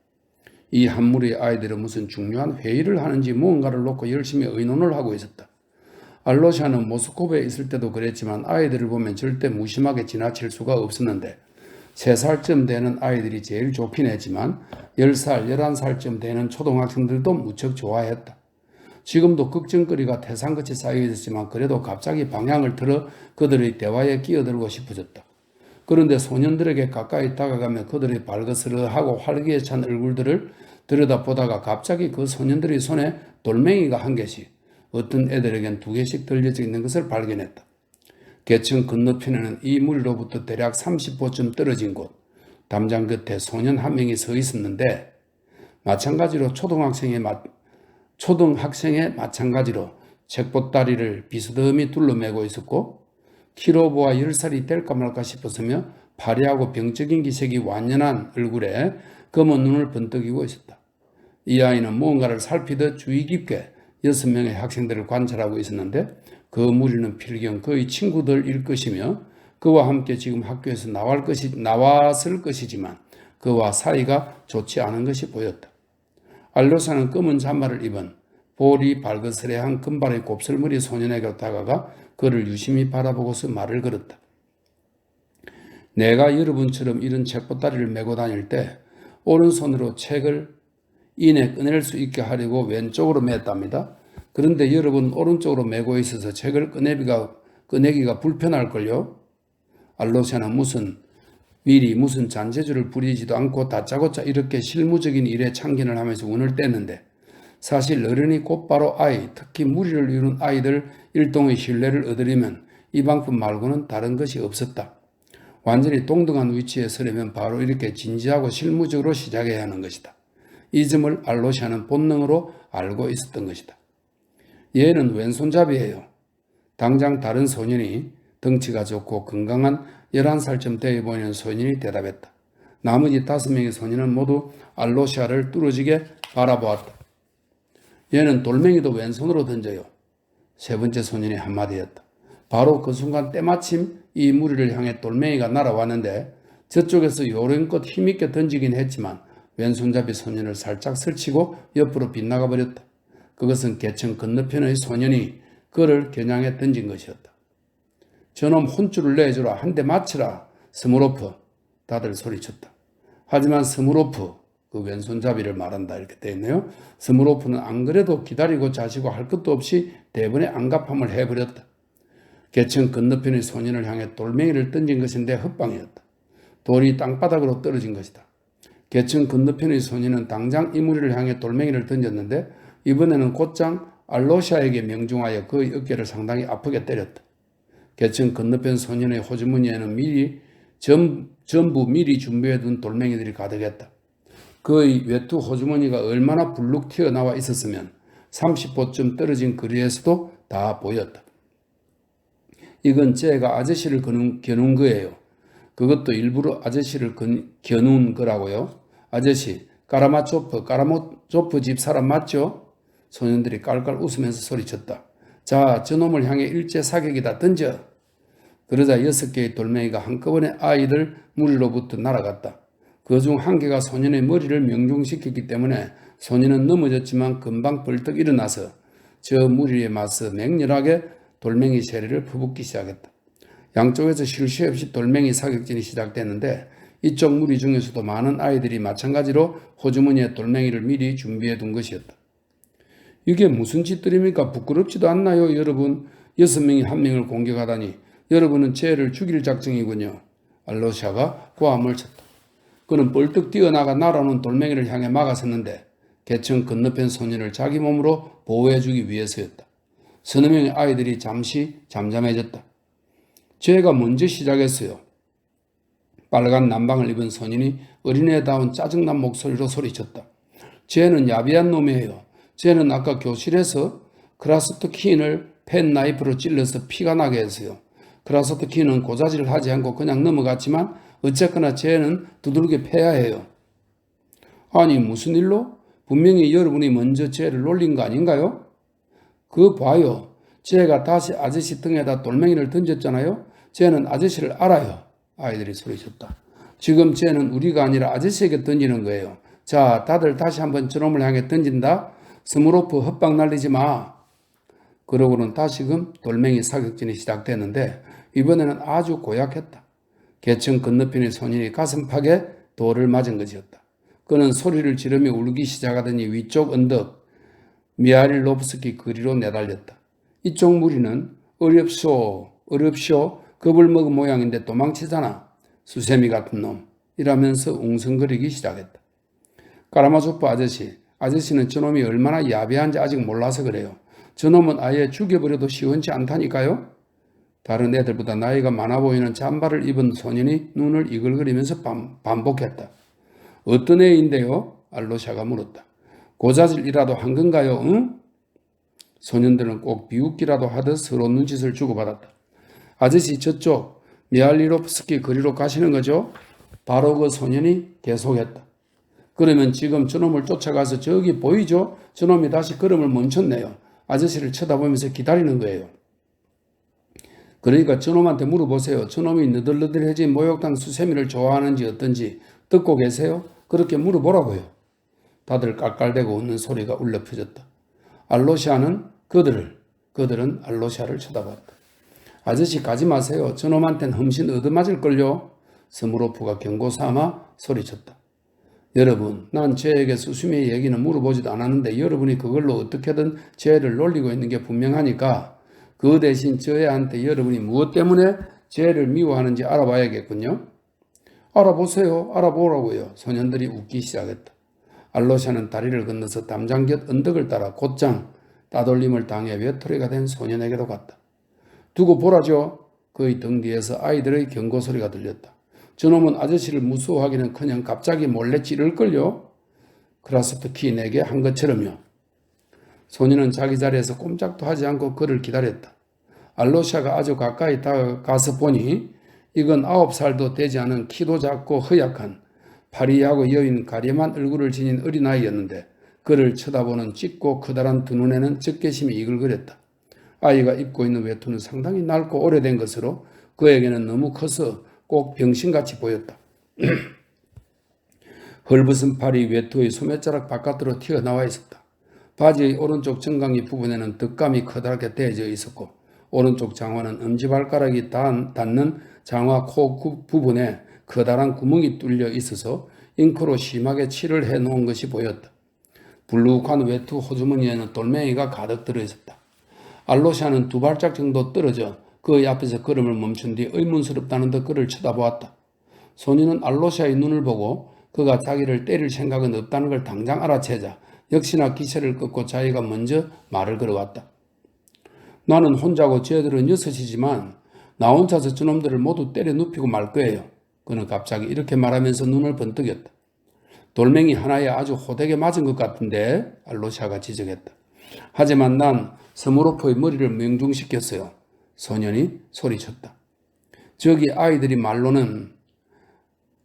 이 한 무리의 아이들은 무슨 중요한 회의를 하는지 무언가를 놓고 열심히 의논을 하고 있었다. 알로샤는 모스코브에 있을 때도 그랬지만 아이들을 보면 절대 무심하게 지나칠 수가 없었는데 3살쯤 되는 아이들이 제일 좋긴 했지만 10살, 11살쯤 되는 초등학생들도 무척 좋아했다. 지금도 걱정거리가 태산같이 쌓여 있었지만 그래도 갑자기 방향을 틀어 그들의 대화에 끼어들고 싶어졌다. 그런데 소년들에게 가까이 다가가며 그들의 발그스러하고 활기에 찬 얼굴들을 들여다보다가 갑자기 그 소년들의 손에 돌멩이가 한 개씩 어떤 애들에겐 2개씩 들려져 있는 것을 발견했다. 계층 건너편에는 이 무리로부터 대략 30보쯤 떨어진 곳 담장 곁에 소년 한 명이 서 있었는데 마찬가지로 초등학생의 마찬가지로 책보따리를 비스듬히 둘러매고 있었고 키로 보아 10살이 될까 말까 싶었으며 파리하고 병적인 기색이 완연한 얼굴에 검은 눈을 번뜩이고 있었다. 이 아이는 무언가를 살피듯 주의 깊게 6명의 학생들을 관찰하고 있었는데 그 무리는 필경 그의 친구들일 것이며 그와 함께 지금 학교에서 나왔을 것이지만 그와 사이가 좋지 않은 것이 보였다. 알로사는 검은 잠바를 입은 볼이 발그스레한 금발의 곱슬머리 소년에게 다가가 그를 유심히 바라보고서 말을 걸었다. 내가 여러분처럼 이런 책보따리를 메고 다닐 때 오른손으로 책을 인에 꺼낼 수 있게 하려고 왼쪽으로 맸답니다. 그런데 여러분 오른쪽으로 메고 있어서 책을 꺼내기가 불편할걸요? 알로샤는 미리 무슨 잔재주를 부리지도 않고 다짜고짜 이렇게 실무적인 일에 참견을 하면서 운을 뗐는데 사실 어른이 곧바로 특히 무리를 이룬 아이들 일동의 신뢰를 얻으려면 이 방법 말고는 다른 것이 없었다. 완전히 동등한 위치에 서려면 바로 이렇게 진지하고 실무적으로 시작해야 하는 것이다. 이 점을 알로샤는 본능으로 알고 있었던 것이다. 얘는 왼손잡이에요. 당장 다른 소년이 덩치가 좋고 건강한 11살쯤 되어 보이는 소년이 대답했다. 나머지 5명의 소년은 모두 알로샤를 뚫어지게 바라보았다. 얘는 돌멩이도 왼손으로 던져요. 세 번째 소년이 한마디였다. 바로 그 순간 때마침 이 무리를 향해 돌멩이가 날아왔는데 저쪽에서 요령껏 힘있게 던지긴 했지만 왼손잡이 소년을 살짝 설치고 옆으로 빗나가 버렸다. 그것은 계층 건너편의 소년이 그를 겨냥해 던진 것이었다. 저놈 혼쭐을 내주라, 한 대 맞춰라, 스무로프, 다들 소리쳤다. 하지만 스무로프, 그 왼손잡이를 말한다 이렇게 되어 있네요. 스무로프는 안 그래도 기다리고 자시고 할 것도 없이 대번에 안갑함을 해버렸다. 계층 건너편의 소년을 향해 돌멩이를 던진 것인데 헛방이었다. 돌이 땅바닥으로 떨어진 것이다. 계층 건너편의 소년은 당장 이 무리를 향해 돌멩이를 던졌는데 이번에는 곧장 알로샤에게 명중하여 그의 어깨를 상당히 아프게 때렸다. 계층 건너편 소년의 호주머니에는 전부 미리 준비해둔 돌멩이들이 가득했다. 그의 외투 호주머니가 얼마나 불룩 튀어나와 있었으면 30보쯤 떨어진 거리에서도 다 보였다. 이건 쟤가 아저씨를 겨눈 거예요. 그것도 일부러 아저씨를 겨눈 거라고요. 아저씨, 까라모조프 집 사람 맞죠? 소년들이 깔깔 웃으면서 소리쳤다. 자, 저놈을 향해 일제 사격이다. 던져. 그러자 6개의 돌멩이가 한꺼번에 아이들 무리로부터 날아갔다. 그 중 한 개가 소년의 머리를 명중시켰기 때문에 소년은 넘어졌지만 금방 벌떡 일어나서 저 무리에 맞서 맹렬하게 돌멩이 세례를 퍼붓기 시작했다. 양쪽에서 쉴 새 없이 돌멩이 사격전이 시작됐는데 이쪽 무리 중에서도 많은 아이들이 마찬가지로 호주머니에 돌멩이를 미리 준비해 둔 것이었다. 이게 무슨 짓들입니까? 부끄럽지도 않나요, 여러분? 6명이 한 명을 공격하다니 여러분은 쟤를 죽일 작정이군요. 알로샤가 고함을 쳤다. 그는 벌떡 뛰어나가 날아오는 돌멩이를 향해 막아섰는데 계층 건너편 소년을 자기 몸으로 보호해주기 위해서였다. 서너 명의 아이들이 잠시 잠잠해졌다. 쟤가 먼저 시작했어요. 빨간 남방을 입은 소년이 어린애다운 짜증난 목소리로 소리쳤다. 쟤는 야비한 놈이에요. 쟤는 아까 교실에서 크라스트 킨을 펜 나이프로 찔러서 피가 나게 했어요. 크라스트 킨은 고자질을 하지 않고 그냥 넘어갔지만 어쨌거나 쟤는 두들겨 패야 해요. 아니 무슨 일로? 분명히 여러분이 먼저 쟤를 놀린 거 아닌가요? 그거 봐요. 쟤가 다시 아저씨 등에다 돌멩이를 던졌잖아요. 쟤는 아저씨를 알아요. 아이들이 소리쳤다. 지금 쟤는 우리가 아니라 아저씨에게 던지는 거예요. 자, 다들 다시 한번 저놈을 향해 던진다. 스무로프 헛방 날리지 마. 그러고는 다시금 돌멩이 사격전이 시작됐는데 이번에는 아주 고약했다. 계층 건너편의 소년이 가슴팍에 돌을 맞은 것이었다. 그는 소리를 지르며 울기 시작하더니 위쪽 언덕 미하일로프스키 거리로 내달렸다. 이쪽 무리는 어렵쇼 겁을 먹은 모양인데 도망치잖아. 수세미 같은 놈 이라면서 웅성거리기 시작했다. 까라마조프 아저씨는 저놈이 얼마나 야비한지 아직 몰라서 그래요. 저놈은 아예 죽여버려도 시원치 않다니까요. 다른 애들보다 나이가 많아 보이는 잠바를 입은 소년이 눈을 이글거리면서 반복했다. 어떤 애인데요? 알로샤가 물었다. 고자질이라도 한 건가요? 응? 소년들은 꼭 비웃기라도 하듯 서로 눈짓을 주고받았다. 아저씨 저쪽 미알리롭스키 거리로 가시는 거죠? 바로 그 소년이 계속했다. 그러면 지금 저놈을 쫓아가서 저기 보이죠? 저놈이 다시 걸음을 멈췄네요. 아저씨를 쳐다보면서 기다리는 거예요. 그러니까 저놈한테 물어보세요. 저놈이 너덜너덜해진 목욕탕 수세미를 좋아하는지 어떤지 듣고 계세요? 그렇게 물어보라고요. 다들 깔깔대고 웃는 소리가 울려 퍼졌다. 알로시아는 그들은 알로시아를 쳐다봤다. 아저씨 가지 마세요. 저놈한텐 흠신 얻어맞을걸요. 스무로프가 경고삼아 소리쳤다. 여러분, 난 쟤에게 수수미의 얘기는 물어보지도 않았는데 여러분이 그걸로 어떻게든 쟤를 놀리고 있는 게 분명하니까 그 대신 쟤한테 여러분이 무엇 때문에 쟤를 미워하는지 알아봐야겠군요. 알아보세요. 알아보라고요. 소년들이 웃기 시작했다. 알로샤는 다리를 건너서 담장 곁 언덕을 따라 곧장 따돌림을 당해 외톨이가 된 소년에게로 갔다. 두고 보라죠. 그의 등 뒤에서 아이들의 경고소리가 들렸다. 저놈은 아저씨를 무서워하기는커녕 갑자기 몰래 찌를걸요. 크라스프키 내게 한 것처럼요. 소년은 자기 자리에서 꼼짝도 하지 않고 그를 기다렸다. 알로샤가 아주 가까이 다가가서 보니 이건 9살도 되지 않은 키도 작고 허약한 파리하고 여인 가림한 얼굴을 지닌 어린아이였는데 그를 쳐다보는 짙고 커다란 두 눈에는 적개심이 이글거렸다. 아이가 입고 있는 외투는 상당히 낡고 오래된 것으로 그에게는 너무 커서 꼭 병신같이 보였다. 헐벗은 팔이 외투의 소매자락 바깥으로 튀어나와 있었다. 바지의 오른쪽 정강이 부분에는 덕감이 커다랗게 대져 있었고 오른쪽 장화는 엄지발가락이 닿는 장화 코 부분에 커다란 구멍이 뚫려 있어서 잉크로 심하게 칠을 해놓은 것이 보였다. 불룩한 외투 호주머니에는 돌멩이가 가득 들어있었다. 알로샤는 두 발짝 정도 떨어져 그의 앞에서 걸음을 멈춘 뒤 의문스럽다는 듯 그를 쳐다보았다. 소년은 알로샤의 눈을 보고 그가 자기를 때릴 생각은 없다는 걸 당장 알아채자 역시나 기세를 꺾고 자기가 먼저 말을 걸어왔다. 나는 혼자고 쟤들은 6이지만 나 혼자서 저놈들을 모두 때려 눕히고 말 거예요. 그는 갑자기 이렇게 말하면서 눈을 번뜩였다. 돌멩이 하나에 아주 호되게 맞은 것 같은데 알로샤가 지적했다. 하지만 난 스무로프의 머리를 명중시켰어요. 소년이 소리쳤다. 저기 아이들이 말로는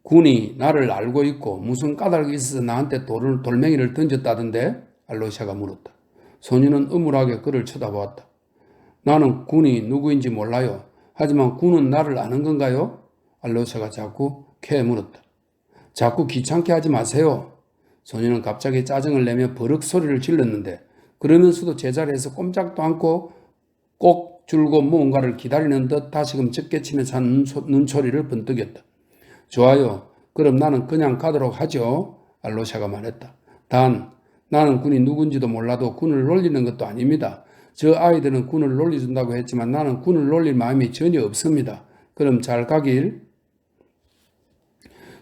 군이 나를 알고 있고 무슨 까닭이 있어서 나한테 돌멩이를 던졌다던데 알로샤가 물었다. 소년은 음울하게 그를 쳐다보았다. 나는 군이 누구인지 몰라요. 하지만 군은 나를 아는 건가요? 알로샤가 자꾸 물었다. 자꾸 귀찮게 하지 마세요. 소년은 갑자기 짜증을 내며 버럭 소리를 질렀는데 그러면서도 제자리에서 꼼짝도 않고 꼭 줄고 무언가를 기다리는 듯 다시금 적개치면서 눈초리를 번뜩였다. 좋아요. 그럼 나는 그냥 가도록 하죠. 알로샤가 말했다. 단 나는 군이 누군지도 몰라도 군을 놀리는 것도 아닙니다. 저 아이들은 군을 놀려준다고 했지만 나는 군을 놀릴 마음이 전혀 없습니다. 그럼 잘 가길.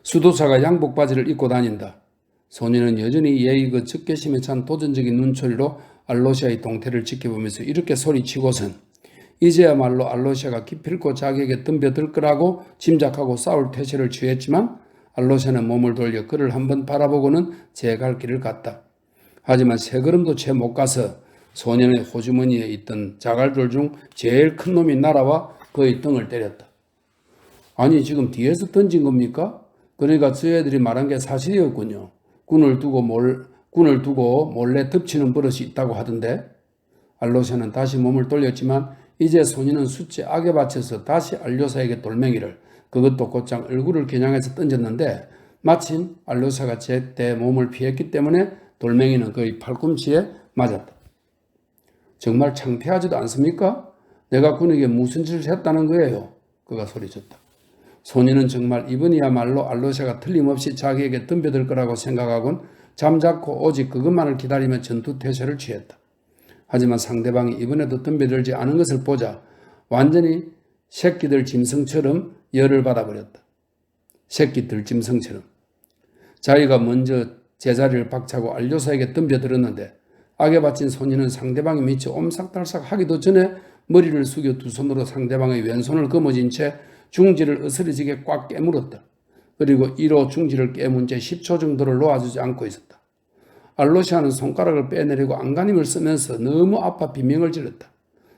수도사가 양복바지를 입고 다닌다. 소년은 여전히 예의 그 적개심에 찬 도전적인 눈초리로 알로시아의 동태를 지켜보면서 이렇게 소리치고선 이제야말로 알로시아가 기필코 자기에게 덤벼들 거라고 짐작하고 싸울 태세를 취했지만 알로시아는 몸을 돌려 그를 한번 바라보고는 제 갈 길을 갔다. 하지만 세 걸음도 채 못 가서 소년의 호주머니에 있던 자갈돌 중 제일 큰 놈이 날아와 그의 등을 때렸다. 아니 지금 뒤에서 던진 겁니까? 그러니까 저애들이 말한 게 사실이었군요. 군을 두고 몰래 덮치는 버릇이 있다고 하던데. 알로샤는 다시 몸을 돌렸지만 이제 소년은 숫제 악에 받쳐서 다시 알로샤에게 돌멩이를 그것도 곧장 얼굴을 겨냥해서 던졌는데 마침 알로샤가 제때 몸을 피했기 때문에 돌멩이는 그의 팔꿈치에 맞았다. 정말 창피하지도 않습니까? 내가 군에게 무슨 짓을 했다는 거예요? 그가 소리쳤다. 소년은 정말 이번이야말로 알로샤가 틀림없이 자기에게 덤벼들 거라고 생각하곤 잠자코 오직 그것만을 기다리며 전투태세를 취했다. 하지만 상대방이 이번에도 덤벼들지 않은 것을 보자 완전히 새끼들 짐승처럼 열을 받아버렸다. 새끼들 짐승처럼. 자기가 먼저 제자리를 박차고 알로샤에게 덤벼들었는데 악에 바친 소년은 상대방이 미쳐 옴삭달싹 하기도 전에 머리를 숙여 두 손으로 상대방의 왼손을 거머쥔 채 중지를 으스러지게 꽉 깨물었다. 그리고 이로 중지를 깨문 채 10초 정도를 놓아주지 않고 있었다. 알로시아는 손가락을 빼내리고 안간힘을 쓰면서 너무 아파 비명을 질렀다.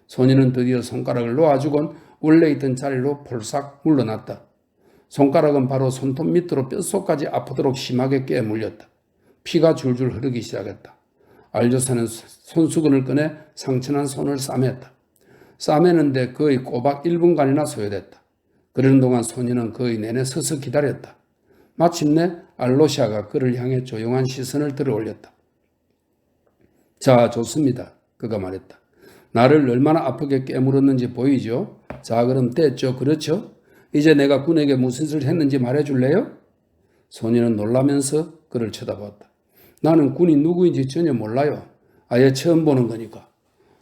소년은 드디어 손가락을 놓아주곤 원래 있던 자리로 폴싹 물러났다. 손가락은 바로 손톱 밑으로 뼛속까지 아프도록 심하게 깨물렸다. 피가 줄줄 흐르기 시작했다. 알조사는 손수건을 꺼내 상처난 손을 싸맸다. 싸매는데 거의 꼬박 1분간이나 소요됐다. 그러는 동안 소년은 거의 내내 서서 기다렸다. 마침내 알로시아가 그를 향해 조용한 시선을 들어올렸다. 자, 좋습니다. 그가 말했다. 나를 얼마나 아프게 깨물었는지 보이죠? 자, 그럼 됐죠? 그렇죠? 이제 내가 군에게 무슨 짓을 했는지 말해줄래요? 소년은 놀라면서 그를 쳐다보았다. 나는 군이 누구인지 전혀 몰라요. 아예 처음 보는 거니까.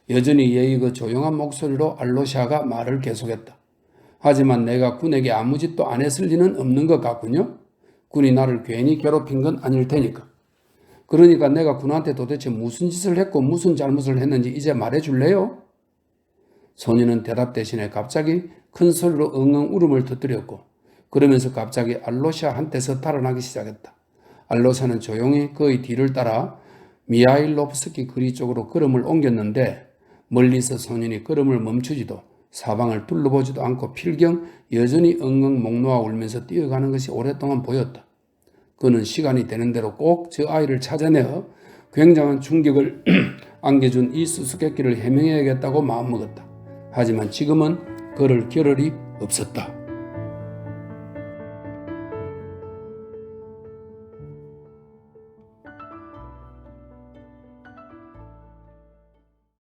여전히 예의 그 조용한 목소리로 알로시아가 말을 계속했다. 하지만 내가 군에게 아무 짓도 안 했을 리는 없는 것 같군요. 군이 나를 괜히 괴롭힌 건 아닐 테니까. 그러니까 내가 군한테 도대체 무슨 짓을 했고 무슨 잘못을 했는지 이제 말해줄래요? 소년은 대답 대신에 갑자기 큰 소리로 엉엉 울음을 터뜨렸고 그러면서 갑자기 알로시아한테서 달아나기 시작했다. 알로시아는 조용히 그의 뒤를 따라 미하일로프스키 거리 쪽으로 걸음을 옮겼는데 멀리서 소년이 걸음을 멈추지도 사방을 둘러보지도 않고 필경 여전히 엉엉 목 놓아 울면서 뛰어가는 것이 오랫동안 보였다. 그는 시간이 되는 대로 꼭 저 아이를 찾아내어 굉장한 충격을 안겨준 이 수수께끼를 해명해야겠다고 마음먹었다. 하지만 지금은 그럴 겨를이 없었다.